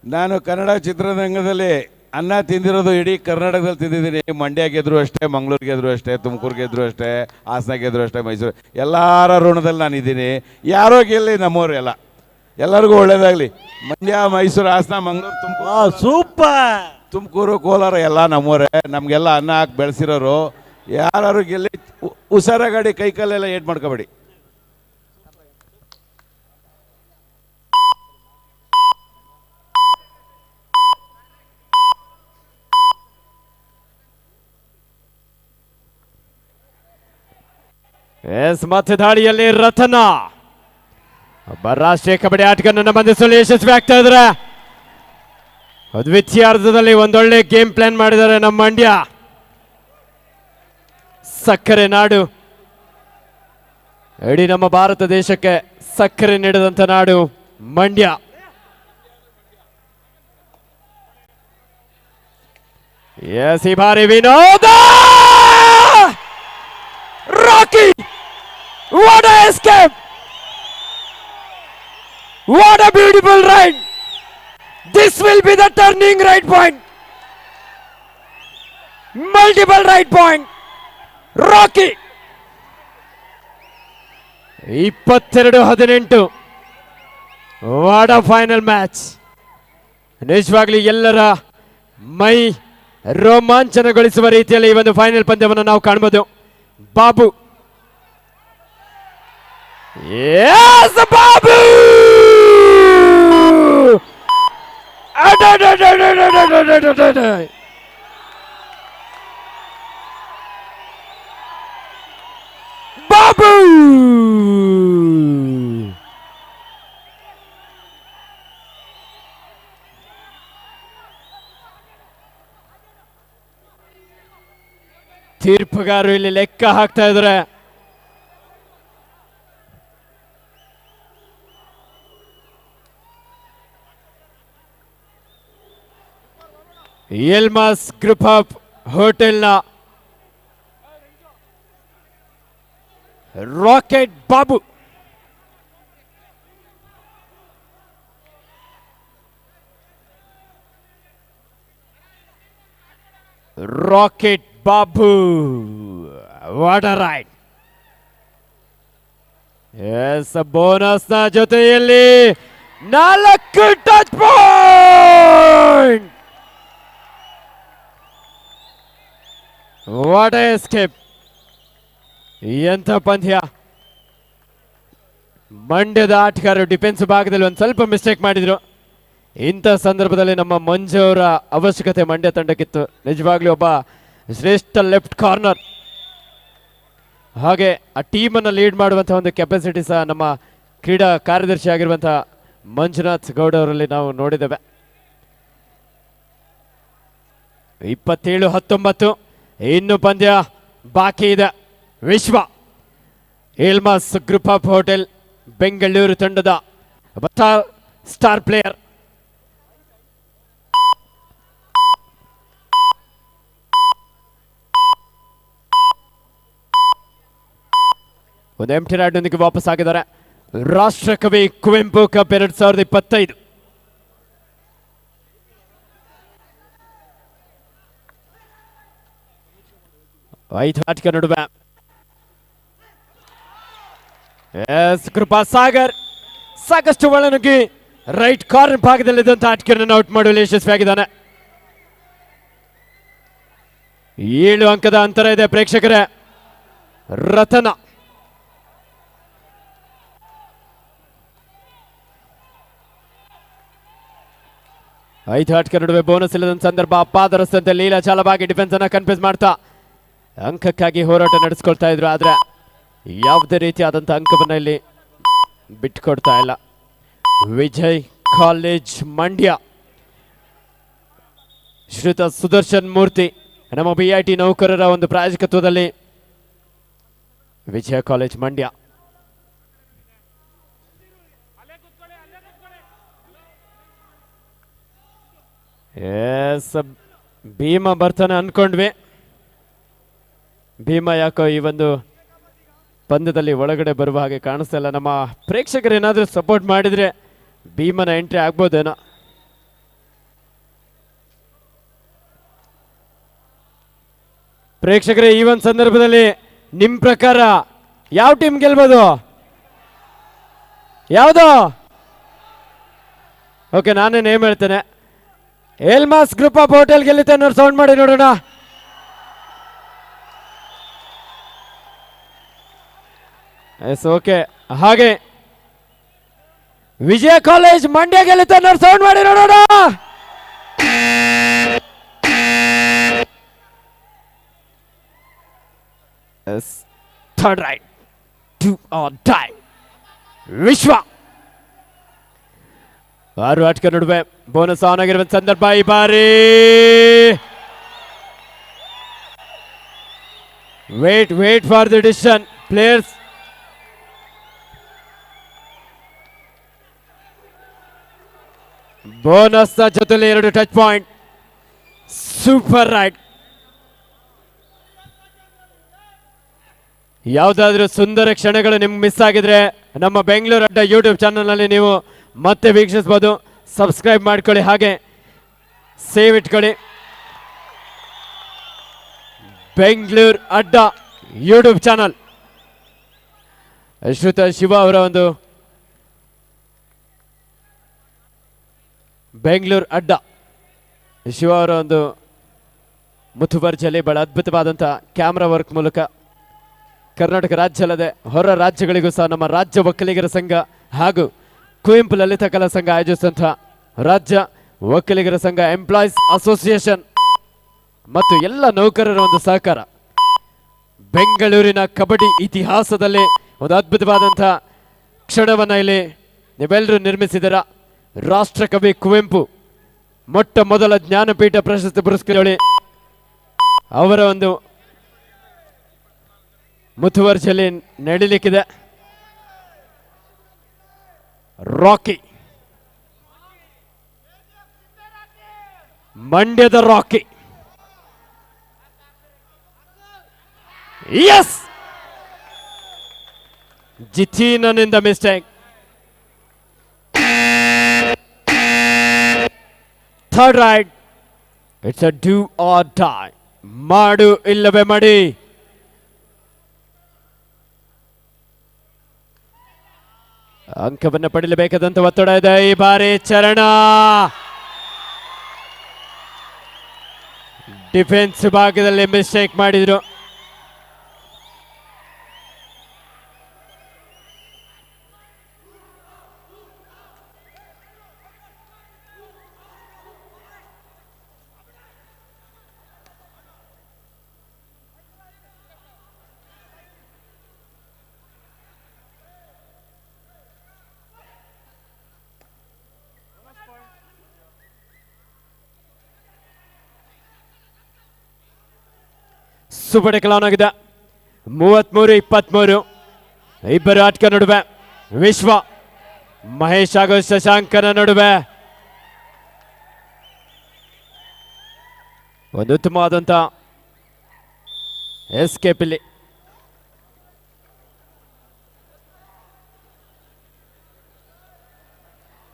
ನಾನು ಕನ್ನಡ ಚಿತ್ರರಂಗದಲ್ಲಿ ಅನ್ನ ತಿಂದಿರೋದು ಇಡೀ ಕರ್ನಾಟಕದಲ್ಲಿ ತಿಂದಿದ್ದೀನಿ. ಮಂಡ್ಯ ಗೆದ್ರು ಅಷ್ಟೇ, ಮಂಗಳೂರು ಗೆದ್ರು ಅಷ್ಟೇ, ತುಮಕೂರು ಗೆದ್ರು ಅಷ್ಟೇ, ಹಾಸನ ಗೆದ್ರು ಅಷ್ಟೇ, ಮೈಸೂರು ಎಲ್ಲರ ಋಣದಲ್ಲಿ ನಾನು ಇದ್ದೀನಿ. ಯಾರೋ ಗೆಲ್ಲಿ ನಮ್ಮವರು ಎಲ್ಲರಿಗೂ ಒಳ್ಳೇದಾಗಲಿ. ಮಂಡ್ಯ, ಮೈಸೂರು, ಹಾಸನ, ಮಂಗಳೂರು, ತುಮಕೂರು, ಸೂಪರ್. ತುಮಕೂರು, ಕೋಲಾರ ಎಲ್ಲ ನಮ್ಮವರೇ. ನಮಗೆಲ್ಲ ಅನ್ನ ಹಾಕಿ ಬೆಳೆಸಿರೋರು. ಯಾರು ಗೆಲ್ಲಿ ಹುಷಾರ ಗಾಡಿ ಕೈ ಕಾಲೆಲ್ಲ ಏಟ್ ಮಾಡ್ಕೋಬೇಡಿ. ಎಸ್ ಮತ್ತೆ ದಾಳಿಯಲ್ಲಿ ರತನ ಒಬ್ಬ ರಾಷ್ಟ್ರೀಯ ಕಬಡ್ಡಿ ಆಟಗಾರನನ್ನು ಬಂಧಿಸಲು ಯಶಸ್ವಿ ಆಗ್ತಾ ಇದ್ದಾರೆ. ದ್ವಿತೀಯಾರ್ಧದಲ್ಲಿ ಒಂದೊಳ್ಳೆ ಗೇಮ್ ಪ್ಲಾನ್ ಮಾಡಿದ್ದಾರೆ ನಮ್ಮ ಮಂಡ್ಯ. ಸಕ್ಕರೆ ನಾಡು, ಇಡೀ ನಮ್ಮ ಭಾರತ ದೇಶಕ್ಕೆ ಸಕ್ಕರೆ ನೀಡಿದಂತ ನಾಡು ಮಂಡ್ಯ. ಎಸ್ ಈ ಬಾರಿ ವಿನೋದ rakhi, what a escape, what a beautiful ride. This will be the turning right point, multiple right point. Rakhi 22-18, what a final match. ನಿಜವಾಗ್ಲೂ ಎಲ್ಲರ ಮೈ ರೋಮಾಂಚನಗೊಳಿಸುವ ರೀತಿಯಲ್ಲಿ ಈ ಒಂದು ಫೈನಲ್ ಪಂದ್ಯವನ್ನು ನಾವು ಕಾಣಬಹುದು. ಬಾಬು, yes ಬಾಬು, ಬಾಬು ತೀರ್ಪುಗಾರರು ಇಲ್ಲಿ ಲೆಕ್ಕ ಹಾಕ್ತಾ ಇದ್ದಾರೆ. ಎಲ್ಮಾಸ್ ಗ್ರೂಪ್ ಆಫ್ ಹೋಟೆಲ್ನ rocket Babu rocket Babu, what a raid. Yes ಬೋನಸ್ನ ಜೊತೆಯಲ್ಲಿ 4 touch point. What a escape, ಎಂಥ ಪಂದ್ಯ. ಮಂಡ್ಯದ ಆಟಗಾರರು ಡಿಫೆನ್ಸ್ ಭಾಗದಲ್ಲಿ ಒಂದು ಸ್ವಲ್ಪ ಮಿಸ್ಟೇಕ್ ಮಾಡಿದ್ರು. ಇಂಥ ಸಂದರ್ಭದಲ್ಲಿ ನಮ್ಮ ಮಂಜು ಅವರ ಅವಶ್ಯಕತೆ ಮಂಡ್ಯ ತಂಡಕ್ಕಿತ್ತು. ನಿಜವಾಗ್ಲೂ ಒಬ್ಬ ಶ್ರೇಷ್ಠ ಲೆಫ್ಟ್ ಕಾರ್ನರ್, ಹಾಗೆ ಆ ಟೀಮನ್ನು ಲೀಡ್ ಮಾಡುವಂತಹ ಒಂದು ಕೆಪಾಸಿಟಿ ಸಹ ನಮ್ಮ ಕ್ರೀಡಾ ಕಾರ್ಯದರ್ಶಿ ಆಗಿರುವಂತಹ ಮಂಜುನಾಥ್ ಗೌಡ ಅವರಲ್ಲಿ ನಾವು ನೋಡಿದ್ದೇವೆ. 27-19 ಇನ್ನು ಪಂದ್ಯ ಬಾಕಿ ಇದೆ. ವಿಶ್ವ ಎಲ್ಮಾಸ್ ಗ್ರೂಪ್ ಆಫ್ ಹೋಟೆಲ್ ಬೆಂಗಳೂರು ತಂಡದ ಸ್ಟಾರ್ ಪ್ಲೇಯರ್ ಒಂದು ಎಂಟಿ ರಾಡ್ನೊಂದಿಗೆ ವಾಪಸ್ ಆಗಿದ್ದಾರೆ. ರಾಷ್ಟ್ರಕವಿ ಕುವೆಂಪು ಕಪ್ 2025. ಐದು ಆಟಗಾರ ನಡುವೆ ಎಸ್ ಕೃಪಾ ಸಾಗರ್ ಸಾಕಷ್ಟು ಒಳನುಗ್ಗಿ ರೈಟ್ ಕಾರ್ನರ್ ಭಾಗದಲ್ಲಿದ್ದಂಥ ಆಟಗಾರನನ್ನು ಔಟ್ ಮಾಡುವಲ್ಲಿ ಯಶಸ್ವಿಯಾಗಿದ್ದಾನೆ. 7 ಅಂಕದ ಅಂತರ ಇದೆ ಪ್ರೇಕ್ಷಕರೇ. ರತನ ಐದು ಆಟಗಾರ ನಡುವೆ ಬೋನಸ್ ಇಲ್ಲದ ಸಂದರ್ಭ. ಪಾದರಸ್ತಂತೆ ಲೀಲಾ ಚಾಲವಾಗಿ ಡಿಫೆನ್ಸ್ ಅನ್ನ ಕನ್ಫ್ಯೂಸ್ ಮಾಡ್ತಾ ಅಂಕಕ್ಕಾಗಿ ಹೋರಾಟ ನಡೆಸ್ಕೊಳ್ತಾ ಇದ್ರು, ಆದರೆ ಯಾವುದೇ ರೀತಿಯಾದಂಥ ಅಂಕವನ್ನು ಇಲ್ಲಿ ಬಿಟ್ಕೊಡ್ತಾ ಇಲ್ಲ. ವಿಜಯ್ ಕಾಲೇಜ್ ಮಂಡ್ಯ, ಶ್ರೀಯುತ ಸುದರ್ಶನ್ ಮೂರ್ತಿ ನಮ್ಮ BIT ನೌಕರರ ಒಂದು ಪ್ರಾಯೋಜಕತ್ವದಲ್ಲಿ ವಿಜಯ ಕಾಲೇಜ್ ಮಂಡ್ಯ. ಎಸ್, ಭೀಮ ಬರ್ತಾನೆ ಅನ್ಕೊಂಡ್ವಿ. ಭೀಮ ಯಾಕೋ ಈ ಒಂದು ಪಂದ್ಯದಲ್ಲಿ ಒಳಗಡೆ ಬರುವ ಹಾಗೆ ಕಾಣಿಸ್ತಾ ಇಲ್ಲ. ನಮ್ಮ ಪ್ರೇಕ್ಷಕರು ಏನಾದರೂ ಸಪೋರ್ಟ್ ಮಾಡಿದ್ರೆ ಭೀಮನ ಎಂಟ್ರಿ ಆಗ್ಬೋದೇನೋ. ಪ್ರೇಕ್ಷಕರೇ, ಈ ಒಂದು ಸಂದರ್ಭದಲ್ಲಿ ನಿಮ್ಮ ಪ್ರಕಾರ ಯಾವ ಟೀಮ್ ಗೆಲ್ಬೋದು? ಯಾವುದು? ಓಕೆ, ನಾನೇ ನೇಮ್ ಹೇಳ್ತೇನೆ. ಎಲ್ಮಾಸ್ ಗ್ರೂಪ್ ಆಫ್ ಹೋಟೆಲ್ ಗೆಲ್ಲುತ್ತೆ ಅನ್ನೋರು ಸೌಂಡ್ ಮಾಡಿ ನೋಡೋಣ. Yes, okay. ಹಾಗೆ ವಿಜಯ ಕಾಲೇಜ್ ಮಂಡ್ಯ ಗೆಲ್ಲುತ್ತೆ ಅನ್ನೋರು ಸೌಂಡ್ ಮಾಡಿ ನೋಡೋಣ. Third raid, do or die. Vishwa 6 ಆಟಗಾರ ನಡುವೆ ಬೋನಸ್ ಆನ್ ಆಗಿರುವ ಸಂದರ್ಭ ಈ ಬಾರಿ. Wait for the decision players. Bonus ಜೊತೆಲಿ 2 ಟಚ್ ಪಾಯಿಂಟ್. Super right. ಯಾವುದಾದ್ರೂ ಸುಂದರ ಕ್ಷಣಗಳು ನಿಮ್ಗೆ ಮಿಸ್ ಆಗಿದ್ರೆ ನಮ್ಮ ಬೆಂಗಳೂರು ಅಡ್ಡ ಯೂಟ್ಯೂಬ್ ಚಾನಲ್ನಲ್ಲಿ ನೀವು ಮತ್ತೆ ವೀಕ್ಷಿಸಬಹುದು. ಸಬ್ಸ್ಕ್ರೈಬ್ ಮಾಡ್ಕೊಳ್ಳಿ, ಹಾಗೆ ಸೇವ್ ಇಟ್ಕೊಳ್ಳಿ. ಬೆಂಗಳೂರು ಅಡ್ಡ ಯೂಟ್ಯೂಬ್ ಚಾನಲ್. ಶ್ರೀಯುತ ಶಿವ ಅವರ ಒಂದು ಬೆಂಗಳೂರು ಅಡ್ಡ ಶಿವ ಅವರ ಒಂದು ಮುತುವರ್ಜಿಯಲ್ಲಿ ಬಹಳ ಅದ್ಭುತವಾದಂಥ ಕ್ಯಾಮ್ರಾ ವರ್ಕ್ ಮೂಲಕ ಕರ್ನಾಟಕ ರಾಜ್ಯ ಅಲ್ಲದೆ ಹೊರ ರಾಜ್ಯಗಳಿಗೂ ಸಹ ನಮ್ಮ ರಾಜ್ಯ ಒಕ್ಕಲಿಗರ ಸಂಘ ಹಾಗೂ ಕುವೆಂಪು ಲಲಿತ ಕಲಾ ಸಂಘ ಆಯೋಜಿಸಿದಂಥ ರಾಜ್ಯ ಒಕ್ಕಲಿಗರ ಸಂಘ ಎಂಪ್ಲಾಯೀಸ್ ಅಸೋಸಿಯೇಷನ್ ಮತ್ತು ಎಲ್ಲ ನೌಕರರ ಒಂದು ಸಹಕಾರ ಬೆಂಗಳೂರಿನ ಕಬಡ್ಡಿ ಇತಿಹಾಸದಲ್ಲಿ ಒಂದು ಅದ್ಭುತವಾದಂಥ ಕ್ಷಣವನ್ನು ಇಲ್ಲಿ ನೀವೆಲ್ಲರೂ ನಿರ್ಮಿಸಿದ್ದೀರ. ರಾಷ್ಟ್ರಕವಿ ಕುವೆಂಪು ಮೊಟ್ಟ ಮೊದಲ ಜ್ಞಾನಪೀಠ ಪ್ರಶಸ್ತಿ ಪುರಸ್ಕೃತಳಿ ಅವರ ಒಂದು ಮುತುವರ್ಜಿಯಲ್ಲಿ ನಡೀಲಿಕ್ಕಿದೆ. ರಾಕಿ, ಮಂಡ್ಯದ ರಾಕಿ. ಎಸ್, ಜಿತೀನನಿಂದ mistake. Third raid. It's a do or die. ಮಾಡು ಇಲ್ಲವೇ ಮಾಡಿ. ಅಂಕವನ್ನು ಪಡೆಯಲೇಬೇಕಾದಂತ ಒತ್ತಡ ಇದೆ ಈ ಬಾರಿ. ಚರಣ ಡಿಫೆನ್ಸ್ ಭಾಗದಲ್ಲಿ ಮಿಸ್ಟೇಕ್ ಮಾಡಿದ್ರು. ಸೂಪರ್ ಟೆಕಲ್ ಆನ್ ಆಗಿದೆ. 33-23 ಇಬ್ಬರು ಆಟಗಾರ ನಡುವೆ. ವಿಶ್ವ ಮಹೇಶ್ ಹಾಗೂ ಶಶಾಂಕನ ನಡುವೆ ಒಂದು ಉತ್ತಮವಾದಂಥ ಎಸ್ಕೇಪ್ ಇಲ್ಲಿ.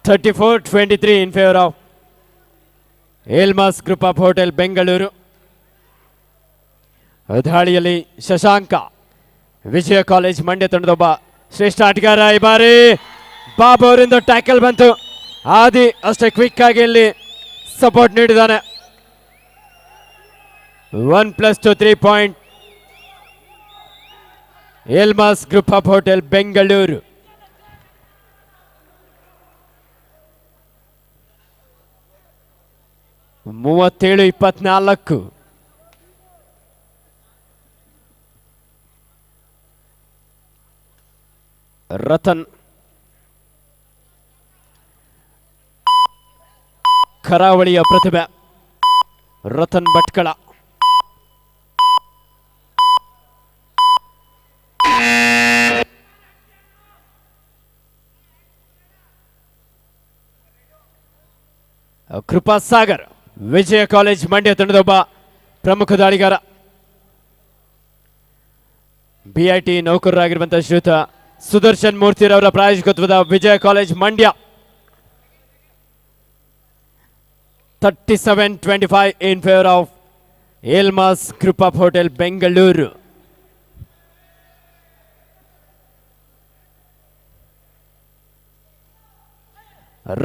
(34-23) in favour of Elmas group of hotel Bengaluru. ದಾಳಿಯಲ್ಲಿ ಶಶಾಂಕ ವಿಜಯ ಕಾಲೇಜ್ ಮಂಡ್ಯ ತಂಡದ ಒಬ್ಬ ಶ್ರೇಷ್ಠ ಆಟಗಾರ. ಈ ಬಾರಿ ಬಾಬು ಅವರಿಂದ ಟ್ಯಾಕಲ್ ಬಂತು. ಆದಿ ಅಷ್ಟೇ ಕ್ವಿಕ್ ಆಗಿ ಇಲ್ಲಿ ಸಪೋರ್ಟ್ ನೀಡಿದ್ದಾನೆ. 1+2 3 point Elmas group of hotel Bengaluru. (37-24) Ratan, ಕರಾವಳಿಯ ಪ್ರತಿಭೆ ರತನ್ ಭಟ್ಕಳ. ಕೃಪಾ ಸಾಗರ್, ವಿಜಯ ಕಾಲೇಜ್ ಮಂಡ್ಯ ತಂಡದ ಒಬ್ಬ ಪ್ರಮುಖ ದಾಳಿಗಾರ. ಬಿಐಟಿ ನೌಕರರಾಗಿರುವಂತಹ ಶ್ರೀಯುತ ಸುದರ್ಶನ್ ಮೂರ್ತಿರವರ ಪ್ರಾಯೋಜಕತ್ವದ Vijaya college Mandya 37-25 in favor of Elmas Group of Hotel Bengaluru.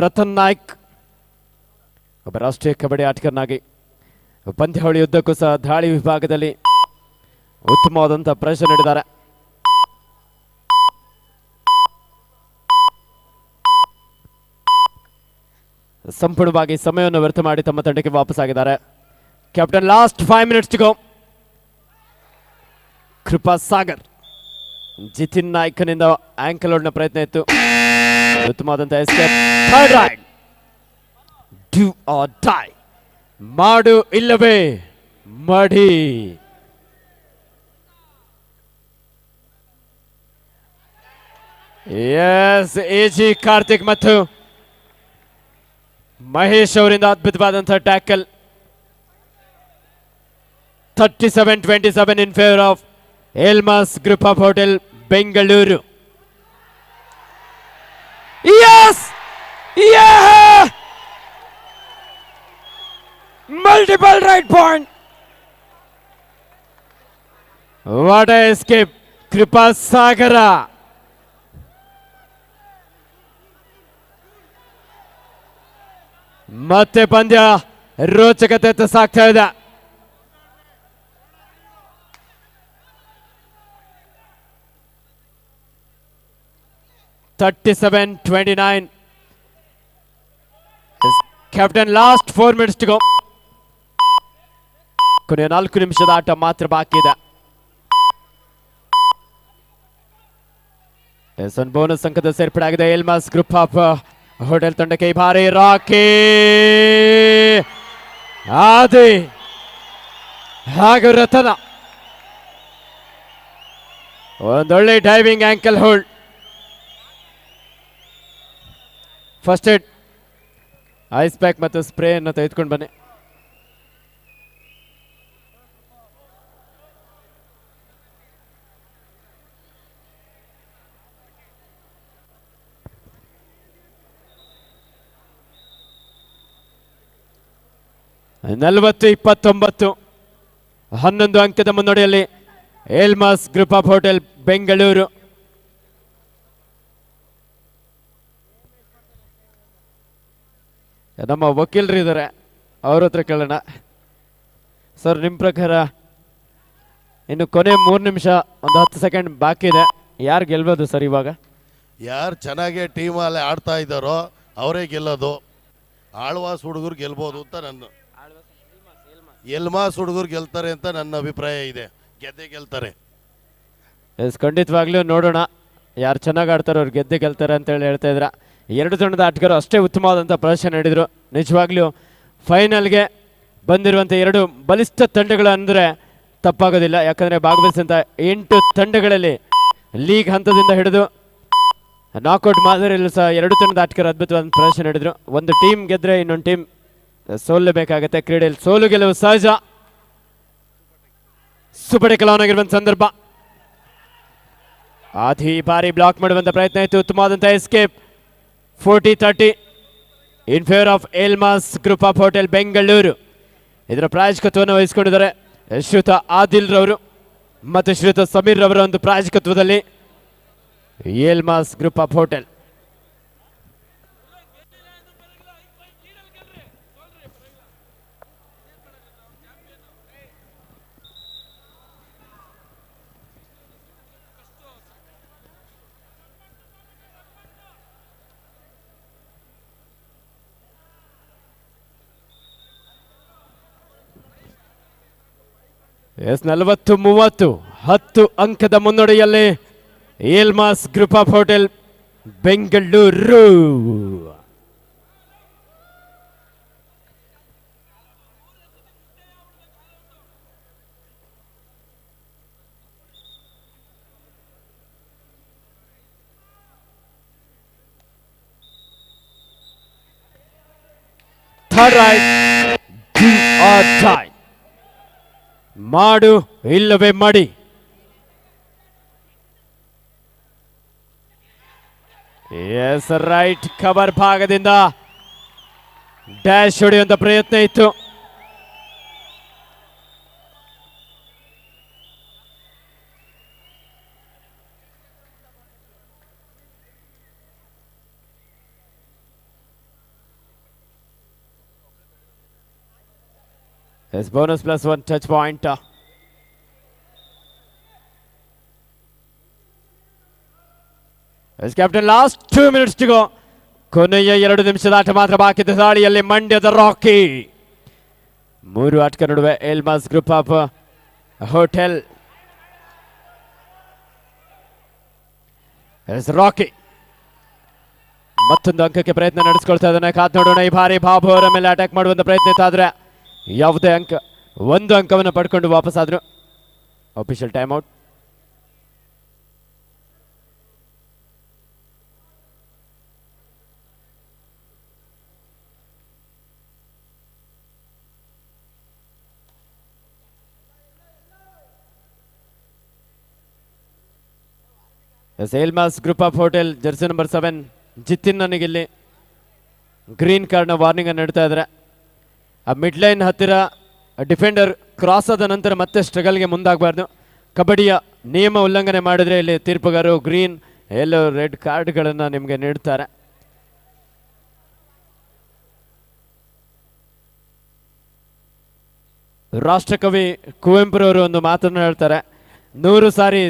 Ratan Naik ಒಬ್ಬ ರಾಷ್ಟ್ರೀಯ ಕಬಡ್ಡಿ ಆಟಗಾರನಾಗಿ ಪಂದ್ಯಾವಳಿಯುದ್ದಕ್ಕೂ ಸಹ ದಾಳಿ ವಿಭಾಗದಲ್ಲಿ ಉತ್ತಮವಾದಂತಹ ಪ್ರದರ್ಶನ ನೀಡಿದ್ದಾರೆ. ಸಂಪೂರ್ಣವಾಗಿ ಸಮಯವನ್ನು ವ್ಯರ್ಥ ಮಾಡಿ ತಮ್ಮ ತಂಡಕ್ಕೆ ವಾಪಸ್ ಆಗಿದ್ದಾರೆ. Captain, last 5 minutes to go. Krupa Sagar, Jithin ನಾಯ್ಕನಿಂದ ಆಂಕಲ್ ಹೋಲ್ಡ್ನ ಪ್ರಯತ್ನ ಇತ್ತು. ಉತ್ತಮವಾದಂತಹ escape. Third raid, do or die, ಮಾಡು ಇಲ್ಲವೇ ಮಡಿ. ಎಸ್, ಎಜಿ ಕಾರ್ತಿಕ್ ಮತ್ತು ಮಹೇಶ್ ಅವರಿಂದ ಅದ್ಭುತವಾದಂತಹ tackle. 37-27 in favor of Elmas Group of Hotel Bengaluru. Yes! Yeah! Multiple right point. What a escape. Kripa Sagara. ಮತ್ತೆ ಪಂದ್ಯ ರೋಚಕತೆ ಸಾಗ್ತಾ ಇದೆ. (37-29) captain, last 4 minutes to go. ಕೊನೆಯ 4 ನಿಮಿಷದ ಆಟ ಮಾತ್ರ ಬಾಕಿ ಇದೆ. ಬೋನಸ್ ಅಂಕದ ಸೇರ್ಪಡೆ ಆಗಿದೆ ಎಲ್ಮಾಸ್ ಗ್ರೂಪ್ ಆಫ್ ಹೋಟೆಲ್ ತಂಡಕ್ಕೆ. ಈ ಬಾರಿ ರಾಕಿ ಆದಿ ಹಾಗೂ ರತನ ಒಂದೊಳ್ಳೆ diving ankle hold. First aid, ice pack ಮತ್ತು ಸ್ಪ್ರೇ ಅನ್ನು ತೆಗೆದುಕೊಂಡು ಬನ್ನಿ. ನಲವತ್ತು 29 11 ಅಂಕದ ಮುನ್ನಡೆಯಲ್ಲಿ ಎಲ್ಮಾಸ್ ಗ್ರೂಪ್ ಆಫ್ ಹೋಟೆಲ್ ಬೆಂಗಳೂರು. ನಮ್ಮ ವಕೀಲರು ಇದ್ದಾರೆ, ಅವ್ರ ಹತ್ರ ಕೇಳೋಣ. ಸರ್, ನಿಮ್ಮ ಪ್ರಕಾರ ಇನ್ನು ಕೊನೆ 3 ನಿಮಿಷ 10 ಸೆಕೆಂಡ್ ಬಾಕಿ ಇದೆ, ಯಾರು ಗೆಲ್ಬೋದು ಸರ್ ಇವಾಗ? ಯಾರು ಚೆನ್ನಾಗಿ ಟೀಮಲ್ಲಿ ಆಡ್ತಾ ಇದ್ದಾರೋ ಅವರೇ ಗೆಲ್ಲೋದು. ಆಳ್ವಾಸ್ ಹುಡುಗರು ಗೆಲ್ಬೋದು ಅಂತ ಎಲ್ಮಾಸ್ ಹುಡುಗರು ಗೆಲ್ತಾರೆ ಅಂತ ನನ್ನ ಅಭಿಪ್ರಾಯ ಇದೆ. ಗೆದ್ದೆ ಗೆಲ್ತಾರೆ. ಎಸ್, ಖಂಡಿತವಾಗ್ಲೂ ನೋಡೋಣ ಯಾರು ಚೆನ್ನಾಗಿ ಆಡ್ತಾರೋ ಅವ್ರು ಗೆದ್ದೆ ಗೆಲ್ತಾರೆ ಅಂತೇಳಿ ಹೇಳ್ತಾ ಇದ್ರ. 2 ತಂಡದ ಆಟಗಾರರು ಅಷ್ಟೇ ಉತ್ತಮವಾದಂಥ ಪ್ರದರ್ಶನ ನೀಡಿದರು. ನಿಜವಾಗ್ಲೂ ಫೈನಲ್ಗೆ ಬಂದಿರುವಂಥ 2 ಬಲಿಷ್ಠ ತಂಡಗಳು ಅಂದರೆ ತಪ್ಪಾಗೋದಿಲ್ಲ. ಯಾಕಂದರೆ ಭಾಗವಹಿಸಿದಂಥ 8 ತಂಡಗಳಲ್ಲಿ ಲೀಗ್ ಹಂತದಿಂದ ಹಿಡಿದು ನಾಕ್ಔಟ್ ಮಾದರಿಯಲ್ಲೂ ಸಹ 2 ತಂಡದ ಆಟಗಾರರು ಅದ್ಭುತವಾದ ಪ್ರದರ್ಶನ ನೀಡಿದರು. ಒಂದು ಟೀಮ್ ಗೆದ್ದರೆ ಇನ್ನೊಂದು ಟೀಮ್ ಸೋಲಬೇಕಾಗತ್ತೆ. ಕ್ರೀಡೆಯಲ್ಲಿ ಸೋಲು ಗೆಲುವು ಸಹಜ. ಸುಪಡೆ ಕೆಲವನಾಗಿರುವಂಥ ಸಂದರ್ಭ. ಆದಿ ಬಾರಿ ಬ್ಲಾಕ್ ಮಾಡುವಂಥ ಪ್ರಯತ್ನ ಇತ್ತು. ಉತ್ತಮವಾದಂಥ escape. 40-30 in favour of Elmas group of hotel Bengaluru. ಇದರ ಪ್ರಾಯೋಜಕತ್ವವನ್ನು ವಹಿಸಿಕೊಂಡಿದ್ದಾರೆ ಶ್ರೀಯುತ ಆದಿಲ್ ರವರು ಮತ್ತು ಶ್ರೀಯುತ ಸಮೀರ್ ರವರ ಒಂದು ಪ್ರಾಯೋಜಕತ್ವದಲ್ಲಿ Elmas group of hotel. Yes, 40-30 10 ಅಂಕದ ಮುನ್ನಡೆಯಲ್ಲಿ Elmas group of hotel Bengaluru. Third raid, do or die, ಮಾಡು ಇಲ್ಲವೇ ಮಾಡಿ. ಎಸ್ ರೈಟ್, ಕವರ್ ಭಾಗದಿಂದ ಡ್ಯಾಶ್ ಹೊಡೆಯುವಂತ ಪ್ರಯತ್ನ ಇತ್ತು. Yes bonus plus 1 touch point. Yes captain, last 2 minutes to go. ಕೊನೆಯ 2 ನಿಮಿಷದ ಆಟ ಮಾತ್ರ ಬಾಕಿ ಇದೆ. ದಾಳಿಯಲ್ಲಿ ಮಂಡ್ಯದ ರಾಕಿ. 3 ಆಟಗಾರ ನಡುವೆ Elmas group of hotel. Yes Rocky ಮತ್ತೊಂದು ಅಂಕಕ್ಕೆ ಪ್ರಯತ್ನ ನಡೆಸ್ಕೊಳ್ತಾ ಇದ್ದಾನೆ. ಕಾತ್ ನೋಡೋಣ. ಈ ಬಾರಿ ಬಾಬು ಅವರ ಮೇಲೆ ಅಟ್ಯಾಕ್ ಮಾಡುವಂತ ಪ್ರಯತ್ನ ಇತ್ತು, ಆದ್ರೆ ಯಾವುದೇ ಅಂಕ, 1 ಅಂಕವನ್ನು ಪಡ್ಕೊಂಡು ವಾಪಸ್ ಆದ್ರು. Official time out. Elmas group of hotel jersey number 7 Jithin ನನಗಿಲ್ಲಿ ಗ್ರೀನ್ ಕಾರ್ಡ್ನ ವಾರ್ನಿಂಗ್ ಅನ್ನು ನೀಡ್ತಾ ಇದ್ದಾರೆ. ಆ ಮಿಡ್ ಲೈನ್ ಹತ್ತಿರ ಡಿಫೆಂಡರ್ ಕ್ರಾಸ್ ಆದ ನಂತರ ಮತ್ತೆ ಸ್ಟ್ರಗಲ್ಗೆ ಮುಂದಾಗಬಾರ್ದು. ಕಬಡ್ಡಿಯ ನಿಯಮ ಉಲ್ಲಂಘನೆ ಮಾಡಿದರೆ ಇಲ್ಲಿ ತೀರ್ಪುಗಾರರು ಗ್ರೀನ್, ಯೆಲ್ಲೋ, ರೆಡ್ ಕಾರ್ಡ್ಗಳನ್ನು ನಿಮಗೆ ನೀಡ್ತಾರೆ. ರಾಷ್ಟ್ರಕವಿ ಕುವೆಂಪುರವರು ಒಂದು ಮಾತನ್ನು ಹೇಳ್ತಾರೆ, 100 ಸಾರಿ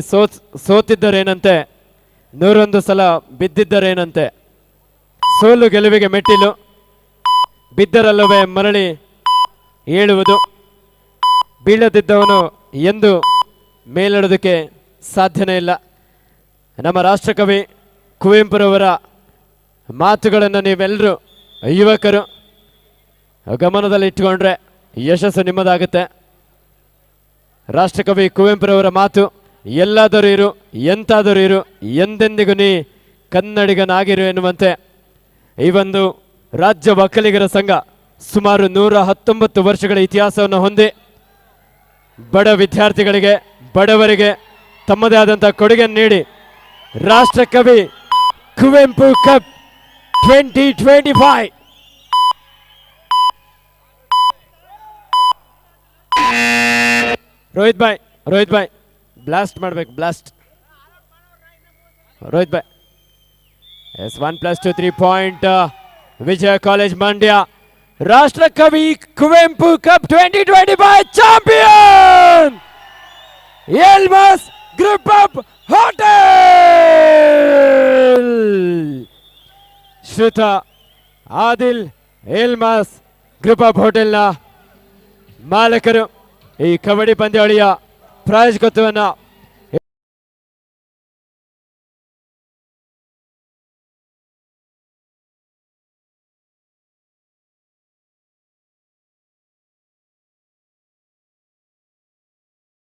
ಸೋತಿದ್ದರೇನಂತೆ, 101 ಸಲ ಬಿದ್ದಿದ್ದರೇನಂತೆ. ಸೋಲು ಗೆಲುವಿಗೆ ಮೆಟ್ಟಿಲು, ಬಿದ್ದರಲ್ಲವೇ ಮರಳಿ ಏಳುವುದು. ಬೀಳದಿದ್ದವನು ಎಂದು ಮೇಲೇಳೋದಕ್ಕೆ ಸಾಧ್ಯನೇ ಇಲ್ಲ. ನಮ್ಮ ರಾಷ್ಟ್ರಕವಿ ಕುವೆಂಪುರವರ ಮಾತುಗಳನ್ನು ನೀವೆಲ್ಲರೂ ಯುವಕರು ಗಮನದಲ್ಲಿ ಇಟ್ಟುಕೊಂಡ್ರೆ ಯಶಸ್ಸು ನಿಮ್ಮದಾಗುತ್ತೆ. ರಾಷ್ಟ್ರಕವಿ ಕುವೆಂಪುರವರ ಮಾತು, ಎಲ್ಲಾದರೂ ಇರು, ಎಂತಾದರೂ ಇರು, ಎಂದೆಂದಿಗೂ ನೀ ಕನ್ನಡಿಗನಾಗಿರು ಎನ್ನುವಂತೆ ಈ ಒಂದು ರಾಜ್ಯ ಒಕ್ಕಲಿಗರ ಸಂಘ ಸುಮಾರು 119 ವರ್ಷಗಳ ಇತಿಹಾಸವನ್ನು ಹೊಂದಿ ಬಡ ವಿದ್ಯಾರ್ಥಿಗಳಿಗೆ, ಬಡವರಿಗೆ ತಮ್ಮದೇ ಆದಂಥ ಕೊಡುಗೆಯನ್ನು ನೀಡಿ ರಾಷ್ಟ್ರಕವಿ ಕುವೆಂಪು ಕಪ್ 2025 ರೋಹಿತ್ ಬಾಯ್ ಬ್ಲಾಸ್ಟ್ ಮಾಡ್ಬೇಕು, blast. Rohit bhai. Yes 1+2 3 point. Vijaya college Mandya ರಾಷ್ಟ್ರಕವಿ Kuvempu cup 2025 champion Elmas group of hotel. Shruta, Adil, Elmas group of ಹೋಟೆಲ್ನ ಮಾಲಕರು ಈ ಕಬಡ್ಡಿ ಪಂದ್ಯಾವಳಿಯ ಪ್ರಾಯೋಜಕತ್ವವನ್ನು